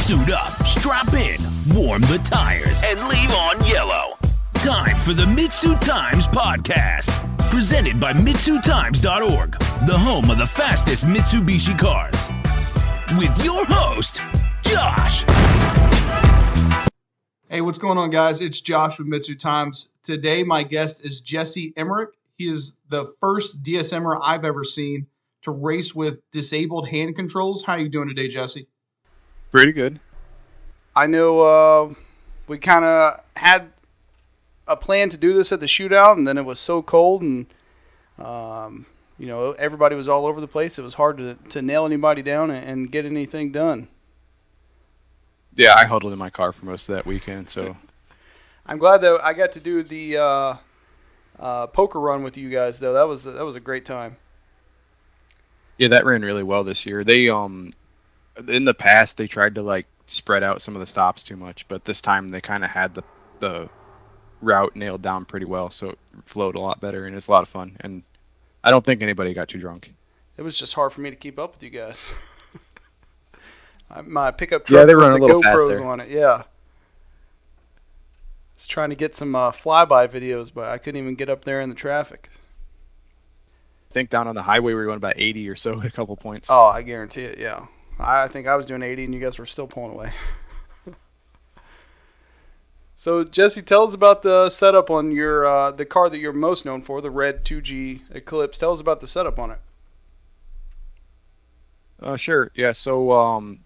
Suit up, strap in, warm the tires, and leave on yellow. Time for the MitsuTimes podcast. Presented by MitsuTimes.org, the home of the fastest Mitsubishi cars. With your host, Josh. Hey, what's going on, guys? It's Josh with MitsuTimes. Today, my guest is Jesse Emmerich. He is the first DSMer I've ever seen to race with disabled hand controls. How are you doing today, Jesse? Pretty good. I know we kind of had a plan to do this at the shootout, and then it was so cold, and everybody was all over the place. It was hard to nail anybody down and get anything done. Yeah, I huddled in my car for most of that weekend, so I'm glad that I got to do the poker run with you guys, though. That was a great time. yeah, that ran really well this year. They in the past they tried to spread out some of the stops too much, but this time they kind of had the route nailed down pretty well, so it flowed a lot better, and it's a lot of fun. And I don't think anybody got too drunk. It was just hard for me to keep up with you guys. My pickup truck they with run the a little GoPros faster on it, yeah. I was trying to get some flyby videos, but I couldn't even get up there in the traffic. I think down on the highway we were going about 80 or so, a couple points. Oh, I guarantee it, yeah. I think I was doing 80 and you guys were still pulling away. So, Jesse, tell us about the setup on your the car that you're most known for, the red 2G Eclipse. Tell us about the setup on it. Sure. Yeah, so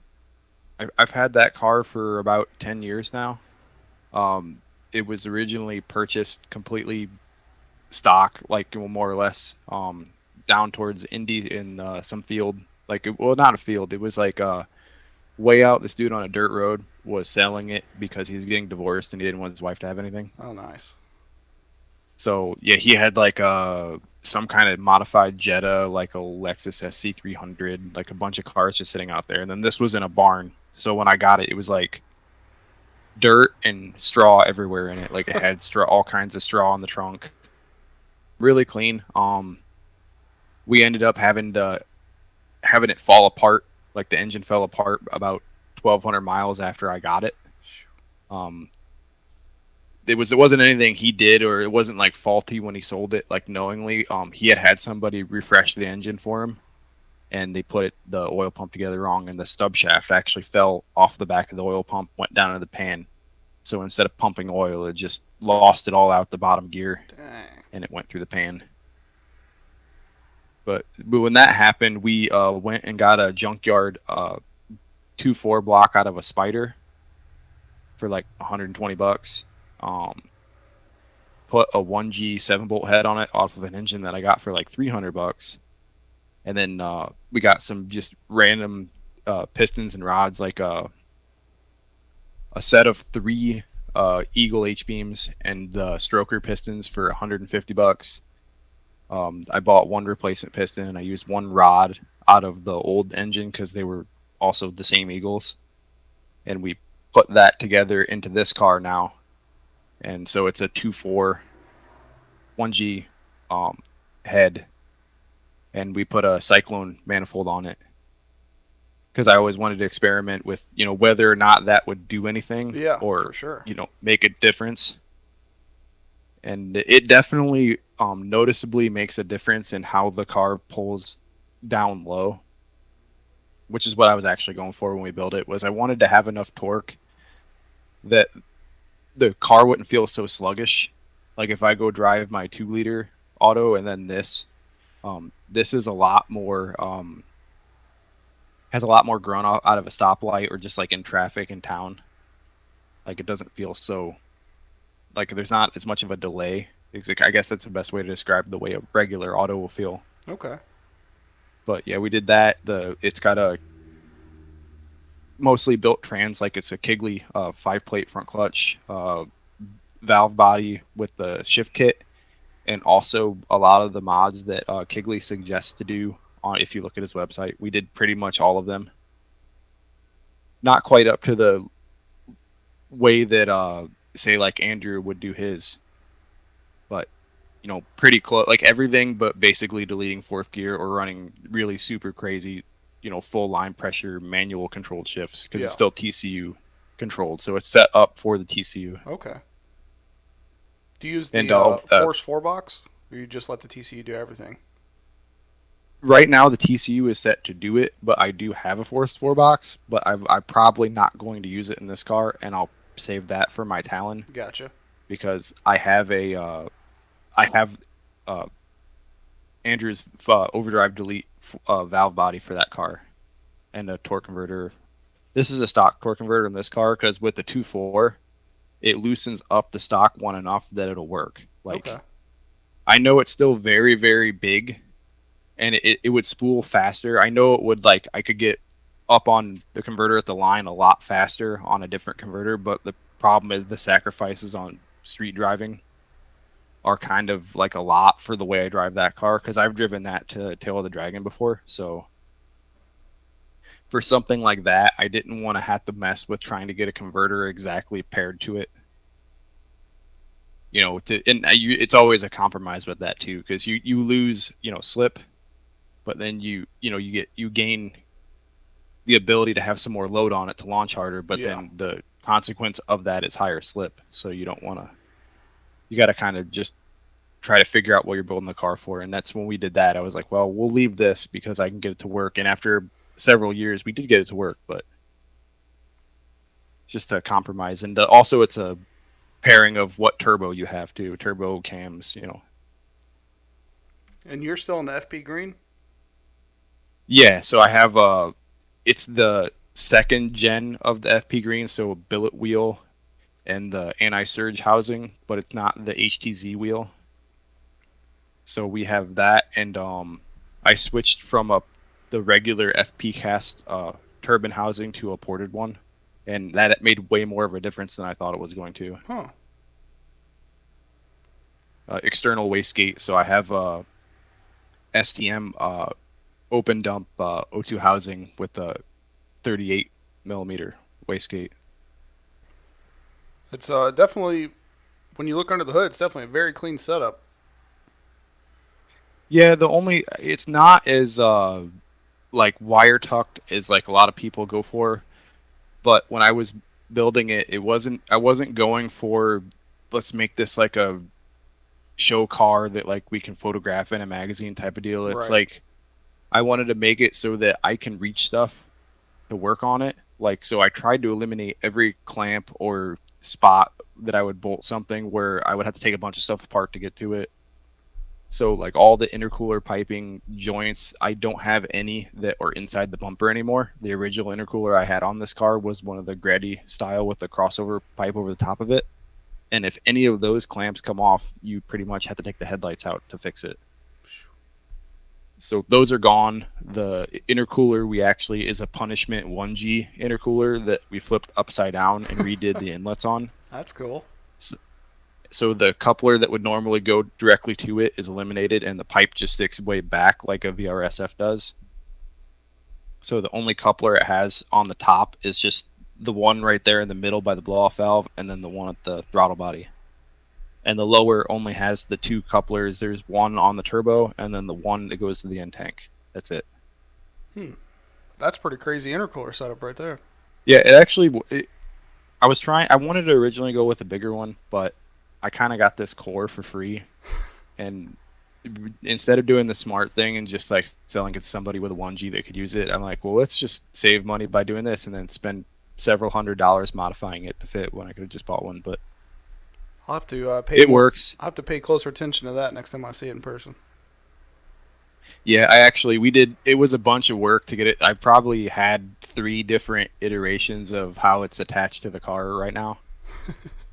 I've had that car for about 10 years now. It was originally purchased completely stock, more or less, down towards Indy in some field. Not a field. It was way out. This dude on a dirt road was selling it because he was getting divorced and he didn't want his wife to have anything. Oh, nice. So, yeah, he had some kind of modified Jetta, like a Lexus SC300, a bunch of cars just sitting out there. And then this was in a barn. So when I got it, it was dirt and straw everywhere in it. It had straw, all kinds of straw in the trunk. Really clean. We ended up having it fall apart. The engine fell apart about 1,200 miles after I got it. It wasn't anything he did, or it wasn't faulty when he sold it knowingly. He had somebody refresh the engine for him, and they put the oil pump together wrong, and the stub shaft actually fell off the back of the oil pump, went down into the pan. So instead of pumping oil, it just lost it all out the bottom gear. Dang. And it went through the pan. But when that happened, we went and got a junkyard 2.4 block out of a Spider for $120. Put a 1G 7-bolt head on it off of an engine that I got for $300. And then we got some just random pistons and rods, a set of 3 Eagle H-beams and stroker pistons for $150. I bought 1 replacement piston, and I used 1 rod out of the old engine because they were also the same Eagles. And we put that together into this car now. And so it's a 2.4 1G head. And we put a Cyclone manifold on it because I always wanted to experiment with, whether or not that would do anything, or for sure, make a difference. And it definitely noticeably makes a difference in how the car pulls down low, which is what I was actually going for when we built it. Was I wanted to have enough torque that the car wouldn't feel so sluggish. If I go drive my 2-liter auto and then this is a lot more has a lot more grunt out of a stoplight or just in traffic in town. It doesn't feel so there's not as much of a delay. I guess that's the best way to describe the way a regular auto will feel. Okay. But yeah, we did that. It's got a mostly built trans, it's a Kigley 5-plate front clutch, valve body with the shift kit, and also a lot of the mods that Kigley suggests to do. If you look at his website, we did pretty much all of them. Not quite up to the way that say Andrew would do his, but pretty close. Everything but basically deleting 4th gear or running really super crazy full line pressure manual controlled shifts because Yeah. it's still TCU controlled, so it's set up for the TCU. Okay. Do you use the And Force 4 box, or you just let the TCU do everything? right now the TCU is set to do it, but I do have a Force 4 box, but I'm probably not going to use it in this car, and I'll save that for my Talon Gotcha. because I have Andrew's overdrive delete valve body for that car and a torque converter. This is a stock torque converter in this car because with the 2.4, it loosens up the stock one enough that it'll work. Okay. I know it's still very, very big, and it would spool faster. I know it would, I could get up on the converter at the line a lot faster on a different converter, but the problem is the sacrifices on street driving are kind of a lot for the way I drive that car, because I've driven that to Tail of the Dragon before, so for something like that, I didn't want to have to mess with trying to get a converter exactly paired to it. It's always a compromise with that too, because you lose slip, but then you gain the ability to have some more load on it to launch harder, but then the consequence of that is higher slip. So you don't want to. You got to kind of just try to figure out what you're building the car for, and that's when we did that. I was like, well, we'll leave this because I can get it to work, and after several years, we did get it to work, but just a compromise, and also it's a pairing of what turbo you have too, turbo cams, And you're still in the FP green? Yeah, so I have it's the second gen of the FP green, so billet wheel and the anti-surge housing, but it's not the HTZ wheel. So we have that, and I switched from the regular FP cast turbine housing to a ported one, and that made way more of a difference than I thought it was going to. Huh. External wastegate, so I have STM open dump O2 housing with a 38 millimeter wastegate. It's definitely, when you look under the hood, it's definitely a very clean setup. Yeah, it's not as wire tucked as a lot of people go for, but when I was building it, I wasn't going for, let's make this a show car that we can photograph in a magazine type of deal. It's right. I wanted to make it so that I can reach stuff to work on it. So I tried to eliminate every clamp or spot that I would bolt something where I would have to take a bunch of stuff apart to get to it. So all the intercooler piping joints, I don't have any that are inside the bumper anymore. The original intercooler I had on this car was one of the Grady style with the crossover pipe over the top of it. And if any of those clamps come off, you pretty much have to take the headlights out to fix it. So those are gone. The intercooler is a Punishment 1G intercooler that we flipped upside down and redid the inlets on. That's cool. So the coupler that would normally go directly to it is eliminated, and the pipe just sticks way back like a VRSF does. So the only coupler it has on the top is just the one right there in the middle by the blow-off valve, and then the one at the throttle body. And the lower only has the two couplers. There's one on the turbo, and then the one that goes to the end tank. That's it. That's pretty crazy intercooler setup right there. Yeah, I wanted to originally go with a bigger one, but I kind of got this core for free, and instead of doing the smart thing and just selling it to somebody with a 1G that could use it, I'm like, well, let's just save money by doing this and then spend several $100s modifying it to fit when I could have just bought one. But I'll have to pay. It works. I'll have to pay closer attention to that next time I see it in person. Yeah, it was a bunch of work to get it. I probably had 3 different iterations of how it's attached to the car right now.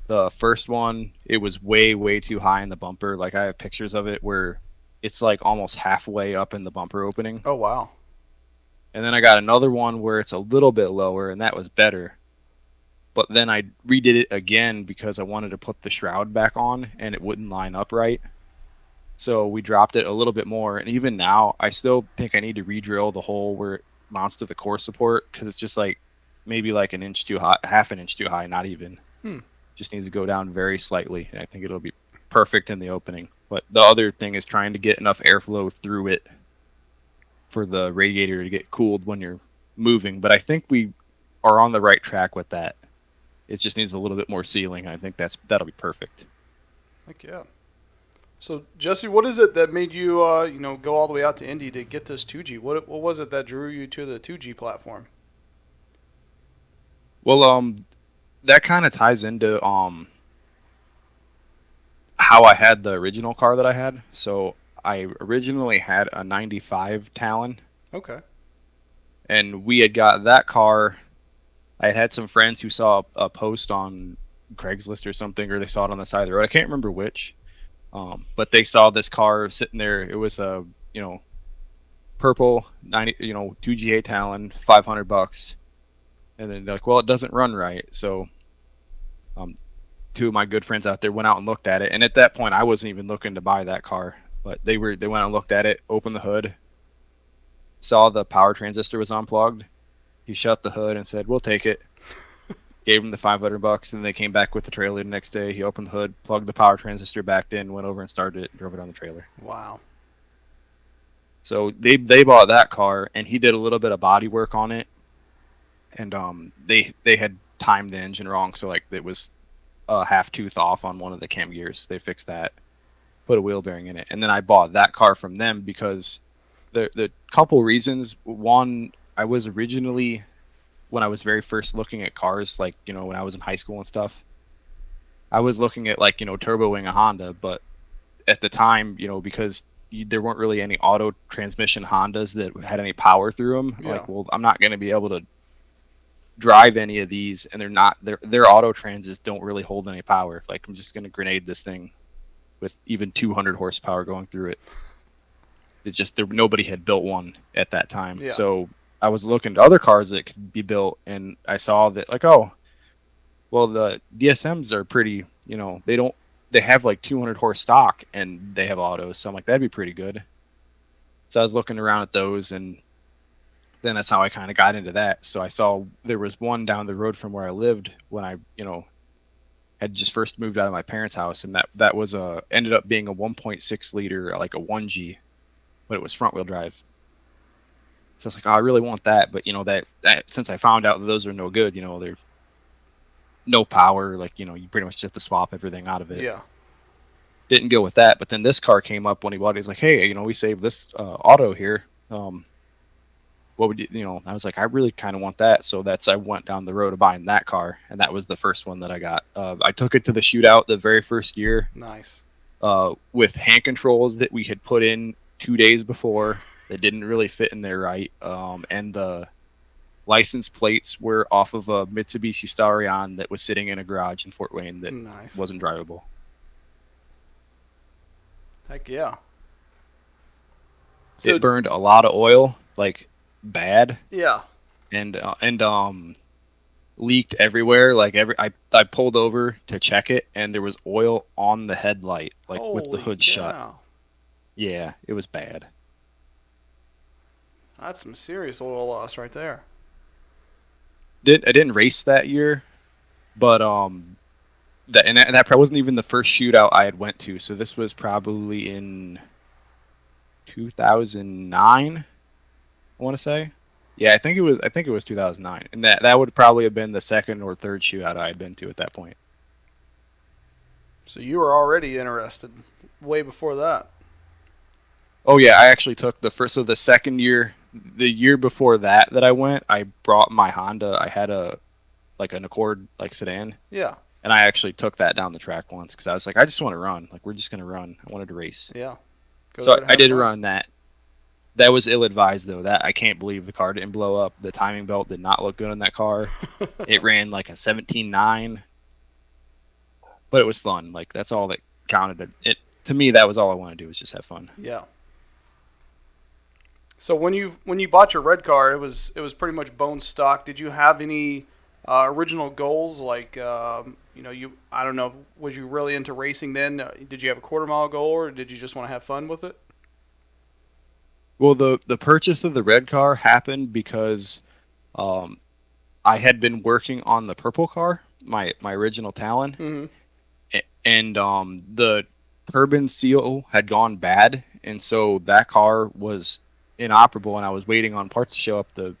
The first one, it was way, way too high in the bumper. I have pictures of it where it's almost halfway up in the bumper opening. Oh, wow. And then I got another one where it's a little bit lower, and that was better. But then I redid it again because I wanted to put the shroud back on, and it wouldn't line up right. So we dropped it a little bit more, and even now, I still think I need to re-drill the hole where it mounts to the core support, because it's just maybe an inch too high, half an inch too high, not even. Just needs to go down very slightly, and I think it'll be perfect in the opening. But the other thing is trying to get enough airflow through it for the radiator to get cooled when you're moving. But I think we are on the right track with that. It just needs a little bit more sealing. I think that'll be perfect. Heck yeah. So Jesse, what is it that made you go all the way out to Indy to get this 2G? What was it that drew you to the 2G platform? Well, that kind of ties into how I had the original car that I had. So I originally had a 95 Talon. Okay. And we had got that car. I had some friends who saw a post on Craigslist or something, or they saw it on the side of the road. I can't remember which. But they saw this car sitting there. It was a, purple 2GA Talon, $500. And then they're like, well, it doesn't run right. So, two of my good friends out there went out and looked at it. And at that point, I wasn't even looking to buy that car, but they went out and looked at it, opened the hood, saw the power transistor was unplugged. He shut the hood and said, we'll take it. Gave him the $500, and they came back with the trailer the next day. He opened the hood, plugged the power transistor back in, went over and started it, and drove it on the trailer. Wow. So they bought that car, and he did a little bit of body work on it. And they had timed the engine wrong, so like it was a half tooth off on one of the cam gears. They fixed that, put a wheel bearing in it, and then I bought that car from them because the couple reasons. One, I was originally, when I was very first looking at cars, like when I was in high school and stuff, I was looking at like Turbo Wing a Honda, but at the time because there weren't really any auto transmission Hondas that had any power through them. Yeah. Like, well, I'm not going to be able to drive any of these, and their auto transits don't really hold any power. Like, I'm just going to grenade this thing with even 200 horsepower going through it. It's just nobody had built one at that time. Yeah. So I was looking to other cars that could be built, and I saw that like, oh, well, the DSMs are pretty, they have like 200 horse stock and they have autos. So I'm like, that'd be pretty good. So I was looking around at those, and then that's how I kind of got into that. So I saw there was one down the road from where I lived when I, had just first moved out of my parents' house, and that was ended up being a 1.6 liter, like a 1G, but it was front wheel drive. So I was like, oh, I really want that, but that since I found out that those are no good, they're no power, like you pretty much just have to swap everything out of it. Yeah. Didn't go with that, but then this car came up when he bought it. He's like, hey, we saved this auto here. What would you, I was like, I really kind of want that. So I went down the road of buying that car, and that was the first one that I got. I took it to the shootout the very first year. Nice. With hand controls that we had put in 2 days before that didn't really fit in there right. And the license plates were off of a Mitsubishi Starion that was sitting in a garage in Fort Wayne that Nice. wasn't drivable. Heck yeah. So, It burned a lot of oil, like bad, yeah. and leaked everywhere. Like I pulled over to check it, and there was oil on the headlight, like with the Holy hood cow. shut. Yeah, it was bad. That's some serious oil loss right there. I didn't race that year, but that probably wasn't even the first shootout I had went to. So this was probably in 2009. I want to say, yeah, I think it was 2009, and that would probably have been the second or third shootout I had been to at that point. So you were already interested way before that. Oh yeah, I actually took the second year, the year before that I went, I brought my Honda. I had an Accord like sedan. Yeah. And I actually took that down the track once because I was like, I just want to run. Like, we're just gonna run. I wanted to race. Yeah. So I did run that. That was ill-advised though. That I can't believe the car didn't blow up. The timing belt did not look good on that car. It ran like a 17.9, but it was fun. Like, that's all that counted. It to me, that was all I wanted to do, was just have fun. Yeah. So when you bought your red car, it was pretty much bone stock. Did you have any original goals? Like I don't know, was you really into racing then? Did you have a quarter-mile goal, or did you just want to have fun with it? Well, the purchase of the red car happened because I had been working on the purple car, my original Talon, Mm-hmm. and the turbine seal had gone bad, and so that car inoperable, and I was waiting on parts to show up. I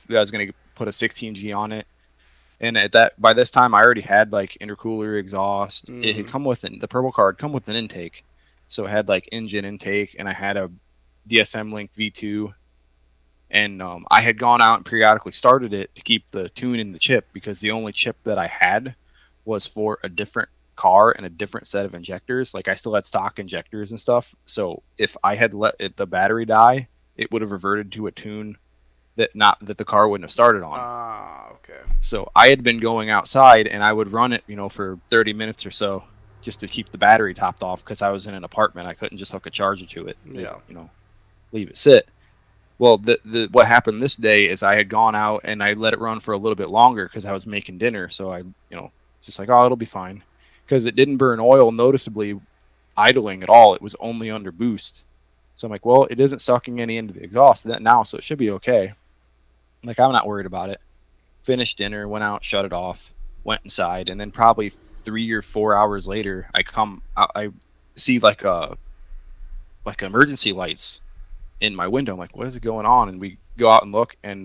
was going to put a 16G on it. And by this time, I already had like intercooler, exhaust. Mm. It had come with the purple car had come with an intake, so it had like engine intake, and I had a DSM Link V2, and I had gone out and periodically started it to keep the tune in the chip, because the only chip that I had was for a different car and a different set of injectors. Like I still had stock injectors and stuff, so if I had let the battery die, it would have reverted to a tune that the car wouldn't have started on. Okay. So I had been going outside, and I would run it, for 30 minutes or so, just to keep the battery topped off, because I was in an apartment. I couldn't just hook a charger to it. Yeah. Leave it sit. Well, what happened this day is I had gone out and I let it run for a little bit longer because I was making dinner. So I, just like, oh, it'll be fine, because it didn't burn oil noticeably idling at all. It was only under boost. So I'm like, well, it isn't sucking any into the exhaust now, so it should be okay. Like, I'm not worried about it. Finished dinner, went out, shut it off, went inside, and then probably 3 or 4 hours later, I see like emergency lights in my window. I'm like, what is going on? And we go out and look, and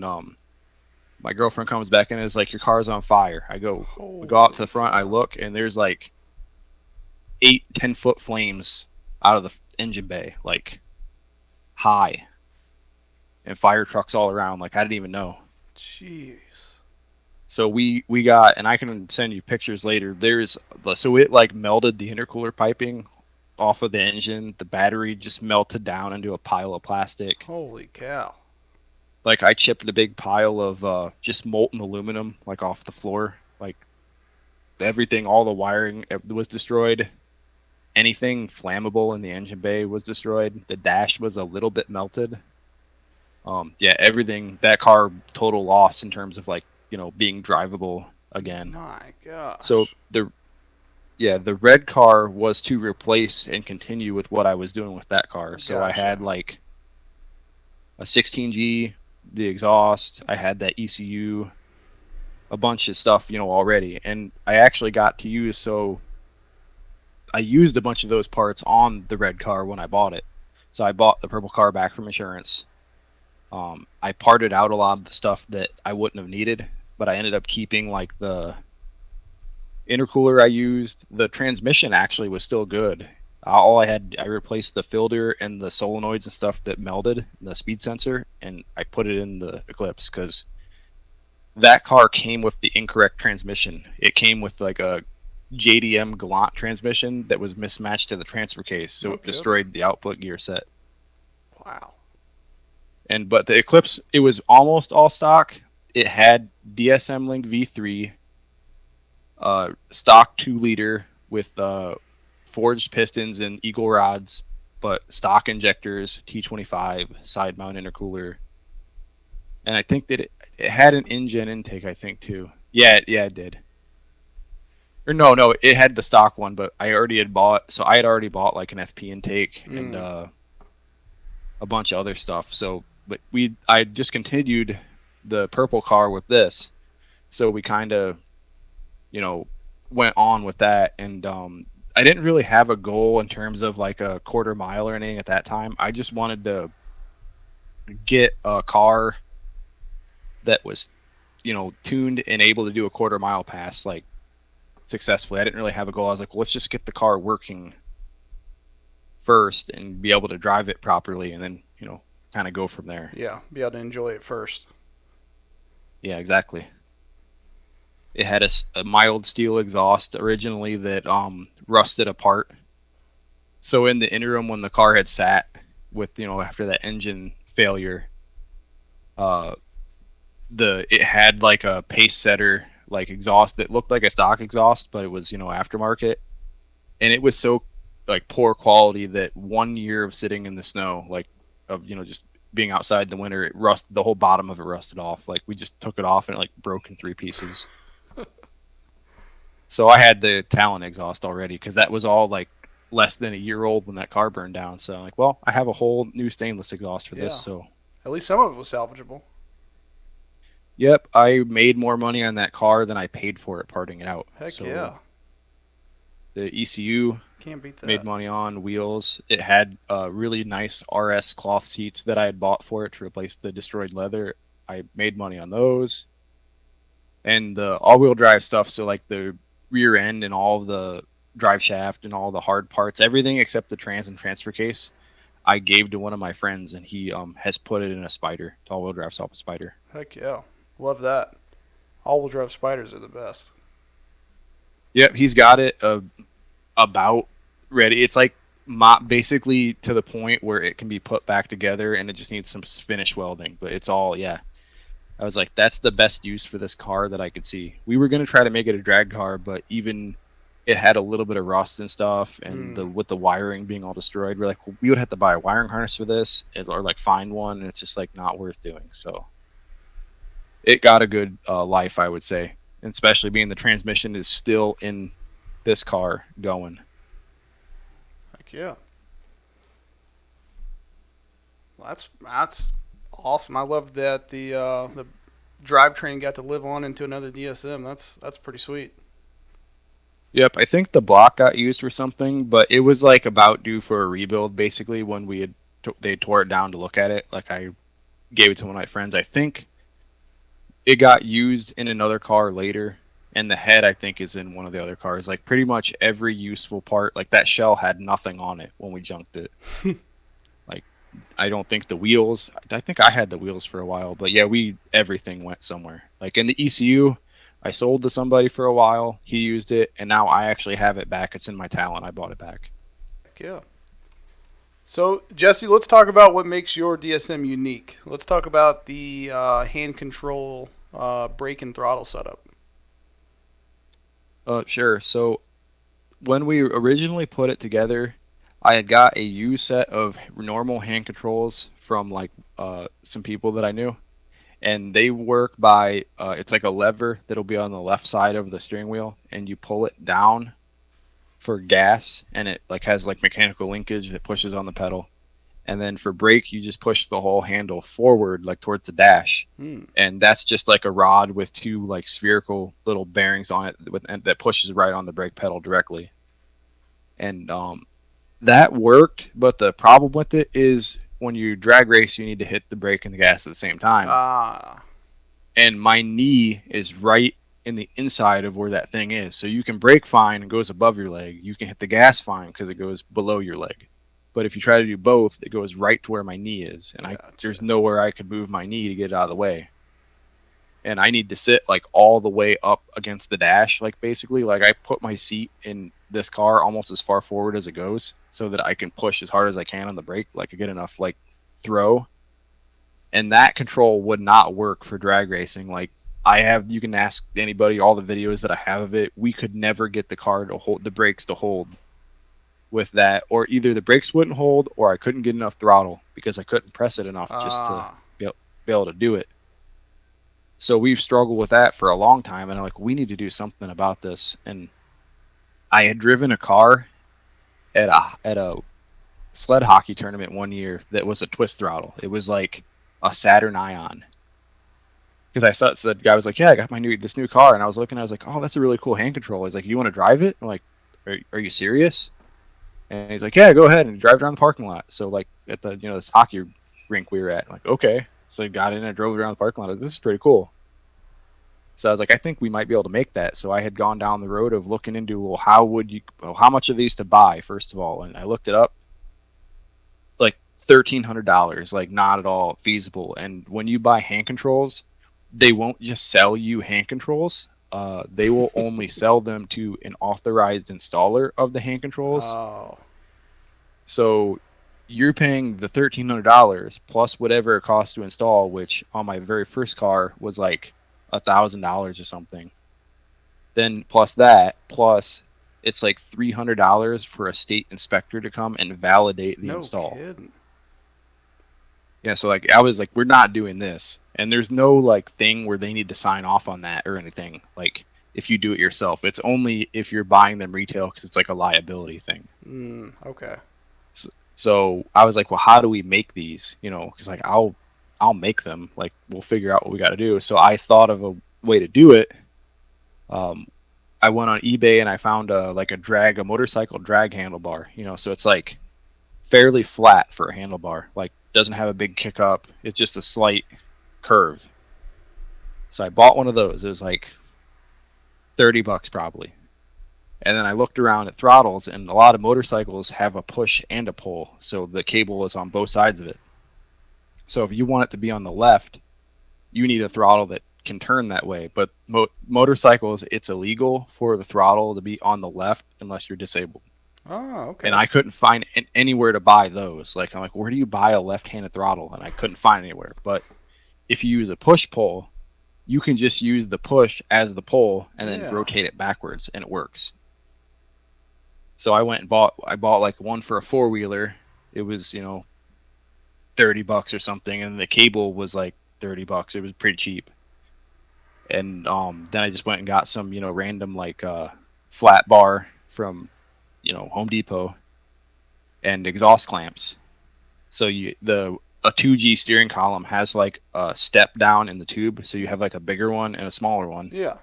my girlfriend comes back in and is like, your car's on fire. We go out to the front, I look, and there's like 8-10 foot flames out of the engine bay, like high, and fire trucks all around. Like, I didn't even know. Jeez. So we got, and I can send you pictures later. So it like melted the intercooler piping off of the engine. The battery just melted down into a pile of plastic. Holy cow. Like, I chipped a big pile of just molten aluminum, like, off the floor. Like, everything, all the wiring was destroyed. Anything flammable in the engine bay was destroyed. The dash was a little bit melted. Everything, that car, total loss in terms of, like, being drivable again. My gosh. So the red car was to replace and continue with what I was doing with that car. So Gotcha. I had like a 16G, the exhaust, I had that ECU, a bunch of stuff, already. And I actually got to use, I used a bunch of those parts on the red car when I bought it. So I bought the purple car back from insurance. I parted out a lot of the stuff that I wouldn't have needed, but I ended up keeping like the intercooler I used. The transmission actually was still good. I replaced the filter and the solenoids and stuff that melted, the speed sensor, and I put it in the Eclipse, because that car came with the incorrect transmission. It came with like a JDM Galant transmission that was mismatched to the transfer case, so it destroyed the output gear set. Wow. But the Eclipse, it was almost all stock. It had DSM Link V3, stock 2-liter with forged pistons and eagle rods, but stock injectors, T25, side mount intercooler. And I think that it had an in-gen intake, I think, too. Yeah, it did. Or no, it had the stock one, but I had already bought like an FP intake and a bunch of other stuff. But I discontinued the purple car with this, so we kind of, went on with that. And I didn't really have a goal in terms of like a quarter mile or anything at that time. I just wanted to get a car that was, tuned and able to do a quarter mile pass like successfully. I didn't really have a goal. I was like, well, let's just get the car working first and be able to drive it properly, and then, kind of go from there. Yeah, be able to enjoy it first. Yeah, exactly. It had a mild steel exhaust originally that rusted apart. So in the interim, when the car had sat with, after that engine failure, it had like a pace setter like exhaust that looked like a stock exhaust, but it was, aftermarket. And it was so like poor quality that 1 year of sitting in the snow, like of, just being outside in the winter, the whole bottom of it rusted off. Like, we just took it off and it like broke in 3 pieces. So I had the Talon exhaust already, because that was all like less than a year old when that car burned down. So I'm like, well, I have a whole new stainless exhaust for this. So at least some of it was salvageable. Yep, I made more money on that car than I paid for it parting it out. Heck yeah. The ECU, Can't beat that. Made money on wheels. It had really nice RS cloth seats that I had bought for it to replace the destroyed leather. I made money on those. And the all-wheel drive stuff, so like the rear end and all the drive shaft and all the hard parts, everything except the trans and transfer case, I gave to one of my friends, and he has put it in a Spider, all-wheel drive Spider. Heck yeah. Love that. All-wheel drive Spiders are the best. Yep, he's got it about ready. It's like basically to the point where it can be put back together, and it just needs some finish welding. But it's all, yeah. I was like, that's the best use for this car that I could see. We were going to try to make it a drag car, but even it had a little bit of rust and stuff, and with the wiring being all destroyed, we're like, well, we would have to buy a wiring harness for this, or like find one, and it's just like not worth doing. So it got a good life, I would say, and especially being the transmission is still in this car going. Heck yeah. Well, that's awesome. I love that the drivetrain got to live on into another DSM. That's pretty sweet. Yep, I think the block got used for something, but it was like about due for a rebuild basically when they tore it down to look at it. Like I gave it to one of my friends. I think it got used in another car later, and the head I think is in one of the other cars. Like pretty much every useful part, like that shell had nothing on it when we junked it. Like I don't think the wheels. I think I had the wheels for a while, but yeah, everything went somewhere. Like in the ECU, I sold to somebody for a while. He used it, and now I actually have it back. It's in my Talon. I bought it back. Heck yeah. So, Jesse, let's talk about what makes your DSM unique. Let's talk about the hand control brake and throttle setup. Sure. So when we originally put it together, I had got a U set of normal hand controls from like some people that I knew. And they work by, it's like a lever that'll be on the left side of the steering wheel, and you pull it down for gas, and it like has like mechanical linkage that pushes on the pedal. And then for brake, you just push the whole handle forward, like towards the dash. And that's just like a rod with two like spherical little bearings on it that pushes right on the brake pedal directly. And that worked, but the problem with it is when you drag race, you need to hit the brake and the gas at the same time. And my knee is right in the inside of where that thing is. So you can brake fine and goes above your leg. You can hit the gas fine because it goes below your leg. But if you try to do both, it goes right to where my knee is. And there's nowhere I could move my knee to get it out of the way. And I need to sit like all the way up against the dash. Like basically, like I put my seat in this car almost as far forward as it goes so that I can push as hard as I can on the brake, like I get enough like throw. And that control would not work for drag racing. Like you can ask anybody, all the videos that I have of it, we could never get the car to hold, the brakes to hold with that, or either the brakes wouldn't hold or I couldn't get enough throttle because I couldn't press it enough just to be able to do it. So we've struggled with that for a long time, and I'm like, we need to do something about this. And I had driven a car at a sled hockey tournament one year that was a twist throttle. It was like a Saturn Ion. Because I saw the guy was like, yeah, I got this new car, and I was looking, I was like, oh, that's a really cool hand control. He's like, you want to drive it? I'm like, are you serious? And he's like, yeah, go ahead and drive around the parking lot. So like at the this hockey rink we were at, I'm like, okay. So I got in and drove around the parking lot. This is pretty cool. So I was like, I think we might be able to make that. So I had gone down the road of looking into, well, how much of these to buy, first of all. And I looked it up, like $1,300, like not at all feasible. And when you buy hand controls, they won't just sell you hand controls. They will only sell them to an authorized installer of the hand controls. Oh. So you're paying the $1,300 plus whatever it costs to install, which on my very first car was like $1,000 or something. Then plus it's like $300 for a state inspector to come and validate the install. No kidding. Yeah, so like I was like, we're not doing this, and there's no like thing where they need to sign off on that or anything. Like if you do it yourself, it's only if you're buying them retail because it's like a liability thing. Okay. So I was like, well, how do we make these? Because like I'll make them. Like we'll figure out what we got to do. So I thought of a way to do it. I I went on eBay and I found a motorcycle drag handlebar. So it's like fairly flat for a handlebar. Like doesn't have a big kick up. It's just a slight curve. So I bought one of those. It was like $30 probably. And then I looked around at throttles, and a lot of motorcycles have a push and a pull, so the cable is on both sides of it. So if you want it to be on the left, you need a throttle that can turn that way. But motorcycles, it's illegal for the throttle to be on the left unless you're disabled. Oh, okay. And I couldn't find anywhere to buy those. I'm like, where do you buy a left-handed throttle? And I couldn't find anywhere. But if you use a push-pull, you can just use the push as the pull and then rotate it backwards, and it works. So I went and bought like one for a four-wheeler. It was, $30 or something, and the cable was like $30. It was pretty cheap. And then I just went and got some, random flat bar from, Home Depot and exhaust clamps. So a 2G steering column has like a step down in the tube, so you have like a bigger one and a smaller one. Yeah.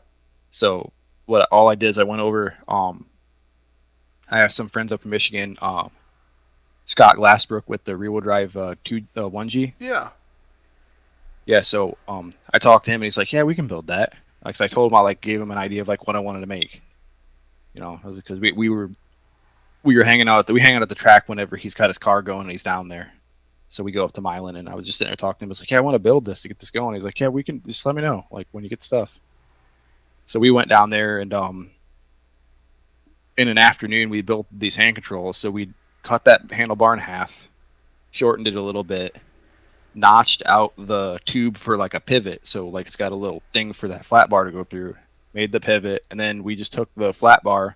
So all I did is I went over. I have some friends up in Michigan. Scott Glassbrook with the rear-wheel drive 1G. Yeah. Yeah. So I talked to him and he's like, "Yeah, we can build that." Like, so I told him I gave him an idea of like what I wanted to make. Because we were hanging out we hang out at the track whenever he's got his car going and he's down there. So we go up to Milan, and I was just sitting there talking to him. I was like, "Yeah, I want to build this to get this going." He's like, "Yeah, we can. Just let me know, like when you get stuff." So we went down there, and in an afternoon, we built these hand controls. So we cut that handlebar in half, shortened it a little bit, notched out the tube for like a pivot. So like it's got a little thing for that flat bar to go through. Made the pivot, and then we just took the flat bar,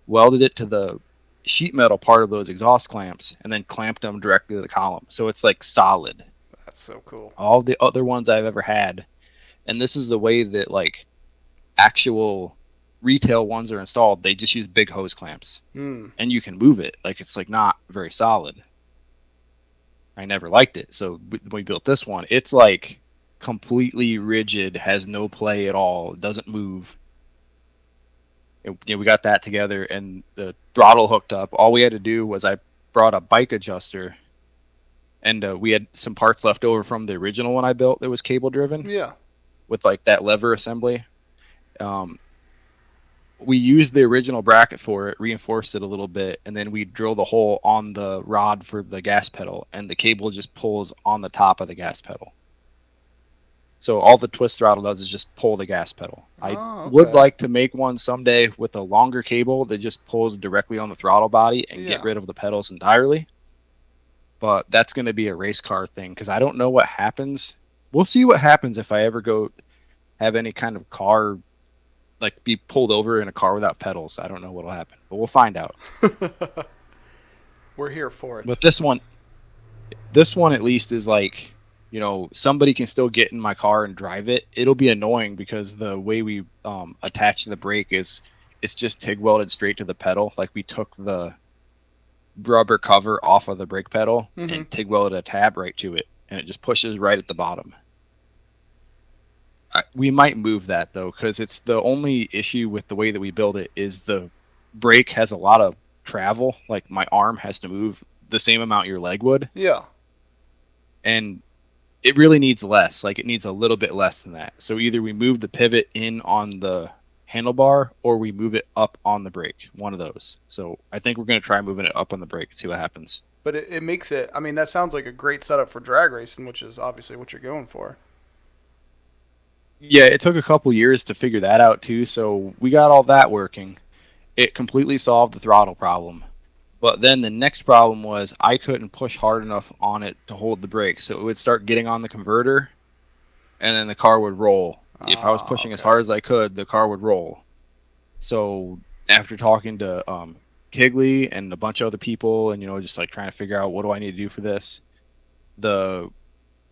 welded it to the sheet metal part of those exhaust clamps, and then clamped them directly to the column. So it's like solid. That's so cool. All the other ones I've ever had, and this is the way that like actual retail ones are installed. They just use big hose clamps, and you can move it. Like it's like not very solid. I never liked it. So when we built this one, it's like completely rigid, has no play at all, doesn't move. We got that together, and the throttle hooked up. All we had to do was I brought a bike adjuster, and we had some parts left over from the original one I built that was cable driven. Yeah. With like that lever assembly. We used the original bracket for it, reinforced it a little bit, and then we drilled a hole on the rod for the gas pedal, and the cable just pulls on the top of the gas pedal. So all the twist throttle does is just pull the gas pedal. I would like to make one someday with a longer cable that just pulls directly on the throttle body and get rid of the pedals entirely. But that's going to be a race car thing because I don't know what happens. We'll see what happens if I ever go have any kind of car, like be pulled over in a car without pedals. I don't know what will happen, but we'll find out. We're here for it. But this one at least is like, somebody can still get in my car and drive it. It'll be annoying because the way we attach the brake is it's just TIG welded straight to the pedal. Like we took the rubber cover off of the brake pedal and TIG welded a tab right to it, and it just pushes right at the bottom. We might move that though, because it's the only issue with the way that we build it is the brake has a lot of travel. Like my arm has to move the same amount your leg would. Yeah. And it really needs less. Like it needs a little bit less than that. So either we move the pivot in on the handlebar or we move it up on the brake. One of those. So I think we're going to try moving it up on the brake and see what happens. But it makes it, I mean, that sounds like a great setup for drag racing, which is obviously what you're going for. Yeah, it took a couple years to figure that out too. So we got all that working. It completely solved the throttle problem. But then the next problem was I couldn't push hard enough on it to hold the brake. So it would start getting on the converter, and then the car would roll. If I was pushing as hard as I could, the car would roll. So after talking to Kigley and a bunch of other people and, just like trying to figure out what do I need to do for this, the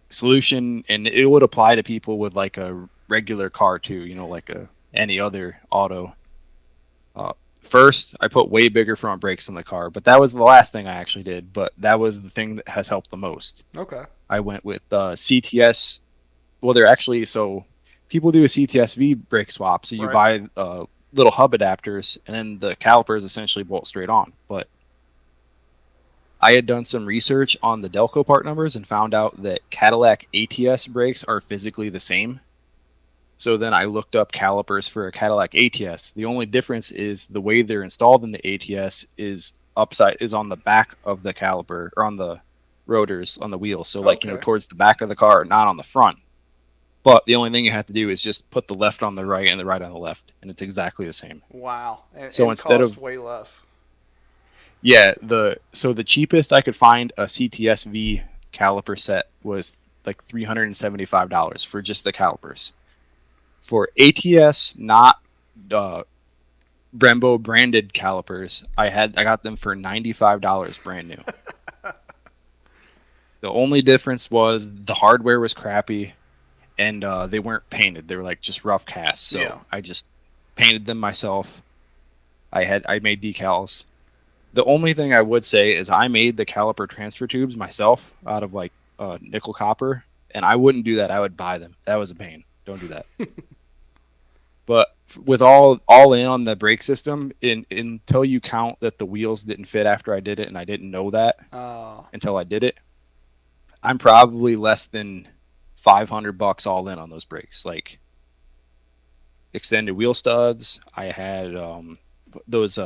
solution, and it would apply to people with like a regular car too, like any other auto. First, I put way bigger front brakes on the car, but that was the last thing I actually did. But that was the thing that has helped the most. Okay. I went with CTS. Well, they're actually, so people do a CTS-V brake swap. So you buy little hub adapters, and then the calipers essentially bolt straight on. But I had done some research on the Delco part numbers and found out that Cadillac ATS brakes are physically the same. So then I looked up calipers for a Cadillac ATS. The only difference is the way they're installed in the ATS is on the back of the caliper, or on the rotors on the wheels. So like, towards the back of the car, not on the front. But the only thing you have to do is just put the left on the right and the right on the left, and it's exactly the same. Wow. So instead of way less. Yeah, the cheapest I could find a CTS-V caliper set was like $375 for just the calipers. For ATS, not Brembo branded calipers, I got them for $95 brand new. The only difference was the hardware was crappy, and they weren't painted. They were like just rough casts. So I just painted them myself. I made decals. The only thing I would say is I made the caliper transfer tubes myself out of like nickel copper, and I wouldn't do that. I would buy them. That was a pain. Don't do that. But with all in on the brake system, until you count that the wheels didn't fit after I did it, and I didn't know that until I did it, I'm probably less than $500 all in on those brakes. Like extended wheel studs, I had those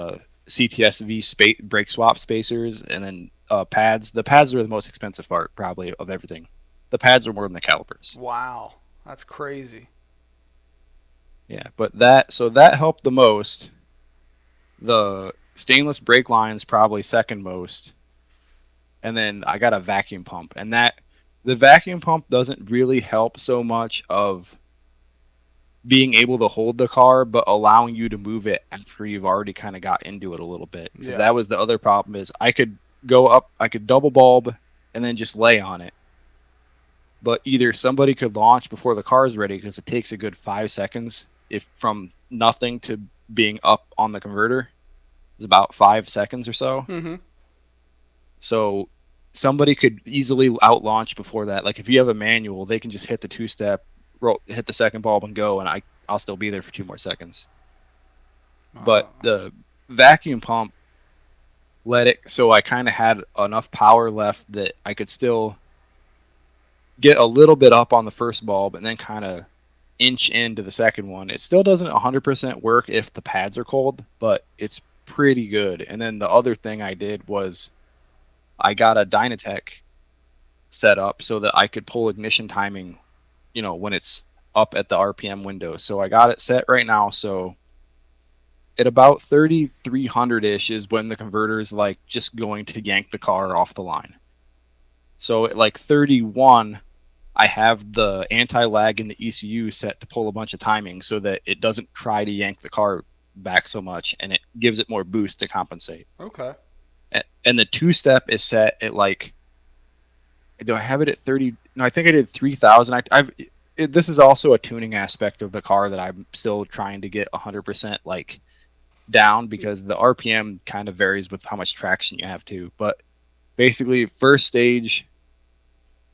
CTS-V brake swap spacers, and then pads. The pads were the most expensive part, probably, of everything. The pads are more than the calipers. Wow, that's crazy. Yeah, but that helped the most. The stainless brake line's probably second most, and then I got a vacuum pump, and the vacuum pump doesn't really help so much of being able to hold the car, but allowing you to move it after you've already kind of got into it a little bit. Because that was the other problem, is I could go up, I could double bulb, and then just lay on it. But either somebody could launch before the car's ready, because it takes a good 5 seconds. If from nothing to being up on the converter is about 5 seconds or so. Mm-hmm. So somebody could easily out launch before that. Like if you have a manual, they can just hit the two-step, hit the second bulb and go, and I'll still be there for 2 more seconds. But the vacuum pump let it, so I kind of had enough power left that I could still get a little bit up on the first bulb and then kind of inch into the second one. It still doesn't 100% work if the pads are cold, but it's pretty good. And then the other thing I did was I got a Dynatech set up so that I could pull ignition timing, when it's up at the RPM window. So I got it set right now. So at about 3,300-ish is when the converter is like just going to yank the car off the line. So at like 31, I have the anti-lag in the ECU set to pull a bunch of timing so that it doesn't try to yank the car back so much, and it gives it more boost to compensate. Okay. And the two-step is set at like, do I have it at 30? No, I think I did 3,000. This is also a tuning aspect of the car that I'm still trying to get 100% like down, because the RPM kind of varies with how much traction you have too. But basically, first stage,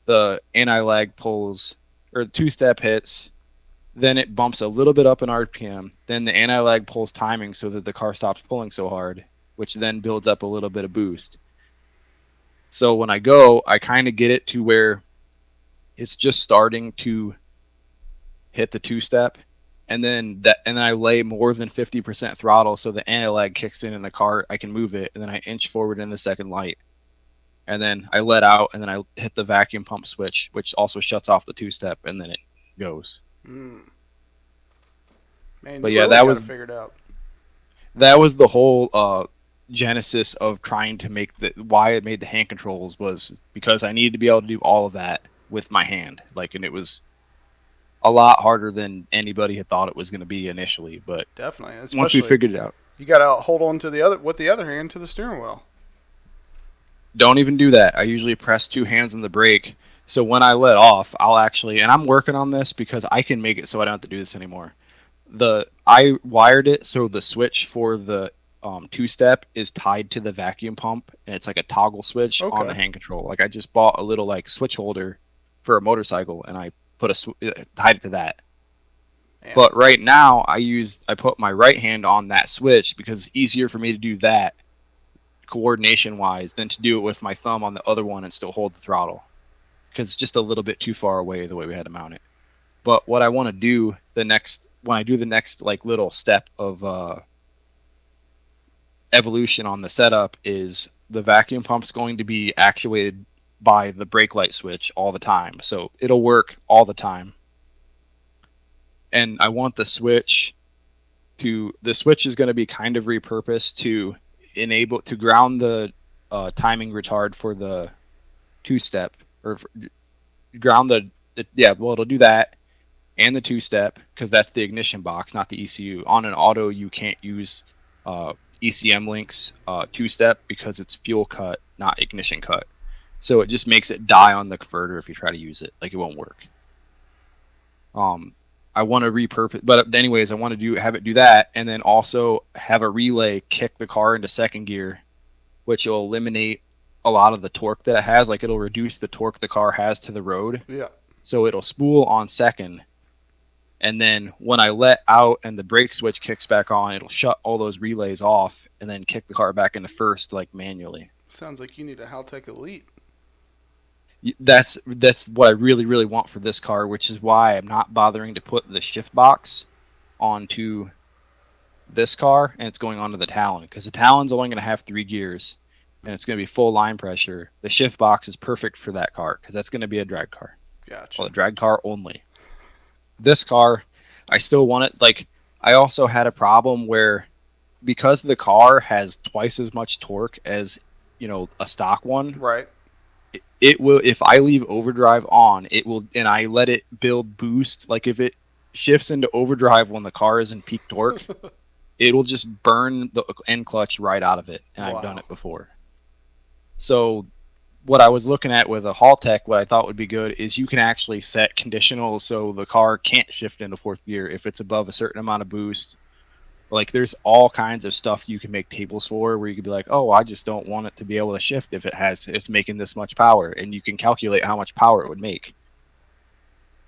the anti-lag pulls, or two-step hits, then it bumps a little bit up in RPM, then the anti-lag pulls timing so that the car stops pulling so hard, which then builds up a little bit of boost. So when I go, I kind of get it to where it's just starting to hit the two-step, and then I lay more than 50% throttle so the anti-lag kicks in the car, I can move it, and then I inch forward in the second light. And then I let out, and then I hit the vacuum pump switch, which also shuts off the two-step, and then it goes. Man, but you yeah, really that was figured out. That was the whole genesis of trying to make why it made the hand controls, was because I needed to be able to do all of that with my hand. And it was a lot harder than anybody had thought it was going to be initially. But definitely, once we figured it out, you got to hold on to the other hand to the steering wheel. Don't even do that. I usually press 2 hands on the brake. So when I let off, I'll actually, and I'm working on this because I can make it so I don't have to do this anymore. I wired it so the switch for the two-step is tied to the vacuum pump, and it's like a toggle switch on the hand control. I just bought a little switch holder for a motorcycle, and I put tied it to that. Yeah. But right now, I put my right hand on that switch because it's easier for me to do that coordination-wise than to do it with my thumb on the other one and still hold the throttle, because it's just a little bit too far away the way we had to mount it. But what I want to do when I do the next like little step of evolution on the setup is the vacuum pump's going to be actuated by the brake light switch all the time, so it'll work all the time. And I want the switch is going to be kind of repurposed to ground the timing retard for the two-step, or ground it'll do that and the two-step, because that's the ignition box, not the ECU. On an auto, you can't use ECM links two-step because it's fuel cut, not ignition cut. So it just makes it die on the converter if you try to use it. Like, it won't work. I want to repurpose, but anyways, I want to have it do that, and then also have a relay kick the car into second gear, which will eliminate a lot of the torque that it has. Like, it'll reduce the torque the car has to the road. Yeah. So it'll spool on second, and then when I let out and the brake switch kicks back on, it'll shut all those relays off and then kick the car back into first, like, manually. Sounds like you need a Haltech Elite. That's what I really, really want for this car, which is why I'm not bothering to put the shift box onto this car, and it's going onto the Talon, because the Talon's only going to have 3 gears, and it's going to be full line pressure. The shift box is perfect for that car, because that's going to be a drag car. Gotcha. Well, a drag car only. This car, I still want it. Like, I also had a problem where, because the car has twice as much torque as, a stock one. Right. It will, if I leave overdrive on, it will, and I let it build boost. Like, if it shifts into overdrive when the car is in peak torque, it'll just burn the end clutch right out of it. And I've done it before. So what I was looking at with a Haltech, what I thought would be good is you can actually set conditional so the car can't shift into fourth gear if it's above a certain amount of boost. Like, there's all kinds of stuff you can make tables for where you could be like, oh, I just don't want it to be able to shift if it's making this much power, and you can calculate how much power it would make.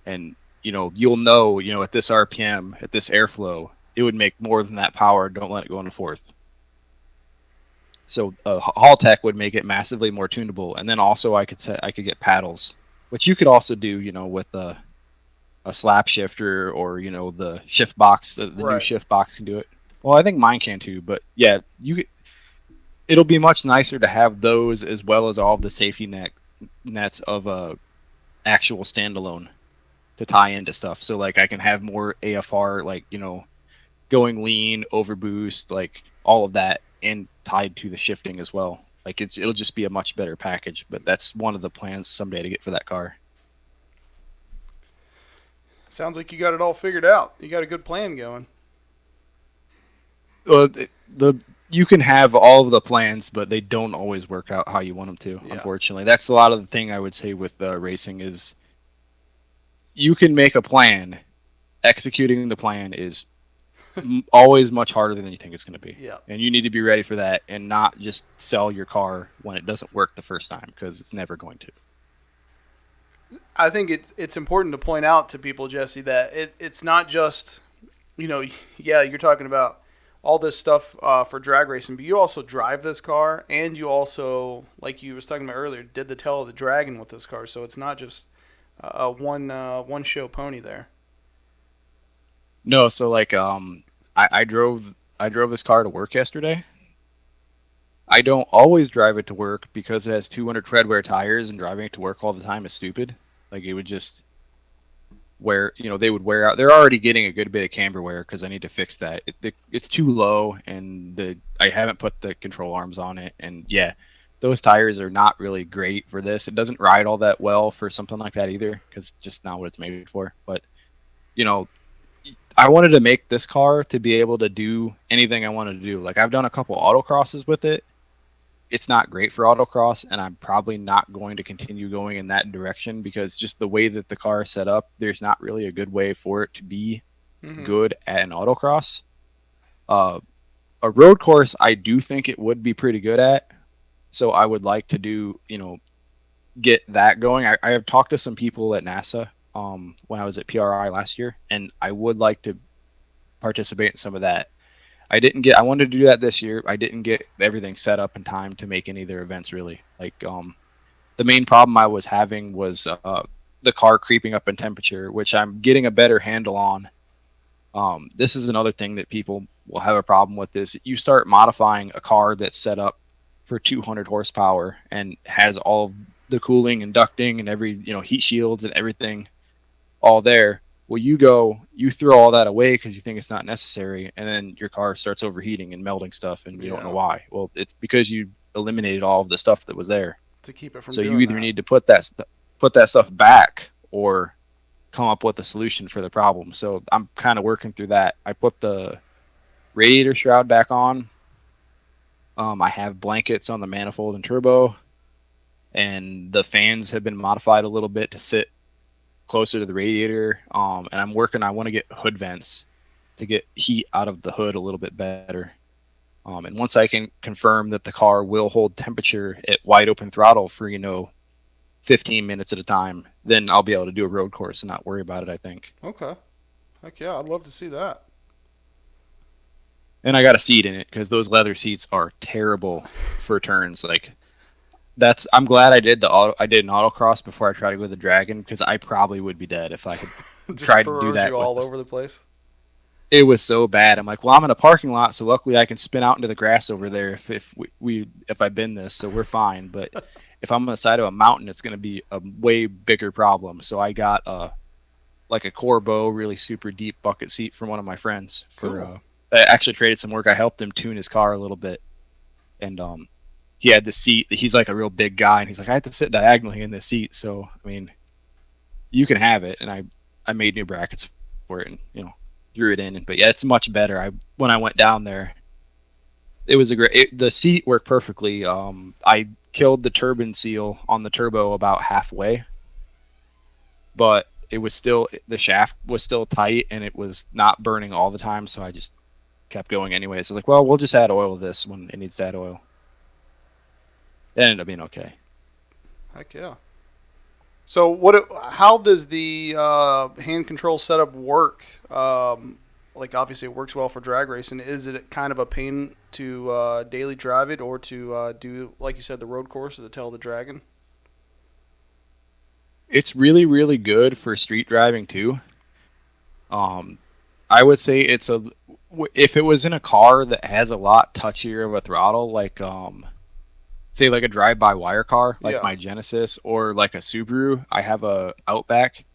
And, you'll know, at this RPM, at this airflow, it would make more than that power. Don't let it go into fourth. So Haltech would make it massively more tunable. And then also I could get paddles, which you could also do, with a slap shifter, or the shift box. The right. New shift box can do it. Well, I think mine can too, but yeah, it'll be much nicer to have those as well as all of the safety nets of a actual standalone to tie into stuff. So, like, I can have more AFR, like, going lean, overboost, like all of that, and tied to the shifting as well. Like, it'll just be a much better package. But that's one of the plans someday to get for that car. Sounds like you got it all figured out. You got a good plan going. You can have all of the plans, but they don't always work out how you want them to. Yeah. Unfortunately, that's a lot of the thing I would say with racing is you can make a plan. Executing the plan is always much harder than you think it's going to be. Yeah. And you need to be ready for that, and not just sell your car when it doesn't work the first time, because it's never going to. I think it's important to point out to people, Jesse, that it's not just, you're talking about all this stuff for drag racing, but you also drive this car, and you also, like you was talking about earlier, did the Tail of the Dragon with this car. So it's not just a one show pony there. No, so like I drove this car to work yesterday. I don't always drive it to work because it has 200 treadwear tires, and driving it to work all the time is stupid. Like, it would just they would wear out. They're already getting a good bit of camber wear because I need to fix that. It's too low, and I haven't put the control arms on it. And yeah, those tires are not really great for this. It doesn't ride all that well for something like that either, because it's just not what it's made for. But I wanted to make this car to be able to do anything I wanted to do. Like, I've done a couple autocrosses with it. It's not great for autocross, and I'm probably not going to continue going in that direction because just the way that the car is set up, there's not really a good way for it to be good at an autocross. A road course, I do think it would be pretty good at. So I would like to do, get that going. I have talked to some people at NASA when I was at PRI last year, and I would like to participate in some of that. I wanted to do that this year. I didn't get everything set up in time to make any of their events really. Like, the main problem I was having was the car creeping up in temperature, which I'm getting a better handle on. This is another thing that people will have a problem with is you start modifying a car that's set up for 200 horsepower and has all the cooling and ducting and every, heat shields and everything all there. Well, you throw all that away because you think it's not necessary, and then your car starts overheating and melting stuff, and you don't know why. Well, it's because you eliminated all of the stuff that was there to keep it from. So you either need to put that stuff back or come up with a solution for the problem. So I'm kind of working through that. I put the radiator shroud back on. I have blankets on the manifold and turbo, and the fans have been modified a little bit to sit closer to the radiator. And I want to get hood vents to get heat out of the hood a little bit better. And once I can confirm that the car will hold temperature at wide open throttle for, 15 minutes at a time, then I'll be able to do a road course and not worry about it, I think. Okay. Heck yeah, I'd love to see that. And I got a seat in it because those leather seats are terrible for turns. I'm glad I did an autocross before I tried to go with the Dragon, because I probably would be dead if I could try to do that. You all over the place. It was so bad. I'm like, well, I'm in a parking lot, so luckily I can spin out into the grass over there if I bend this, so we're fine. But if I'm on the side of a mountain, it's going to be a way bigger problem. So I got a Corbeau, really super deep bucket seat from one of my friends. Cool. I actually traded some work. I helped him tune his car a little bit, and he had the seat. He's like a real big guy, and he's like, I have to sit diagonally in this seat. So I mean, you can have it, and I made new brackets for it, and threw it in. But yeah, it's much better. When I went down there, it was the seat worked perfectly. I killed the turbine seal on the turbo about halfway, but the shaft was still tight and it was not burning all the time, so I just kept going anyway. So like, well, we'll just add oil to this when it needs to add oil. It ended up being okay. Heck yeah. So how does the hand control setup work? Obviously it works well for drag racing. Is it kind of a pain to daily drive it or to do, like you said, the road course or the Tail of the Dragon? It's really, really good for street driving too. I would say if it was in a car that has a lot touchier of a throttle, like say like a drive-by wire car, like my Genesis, or like a Subaru. I have a Outback.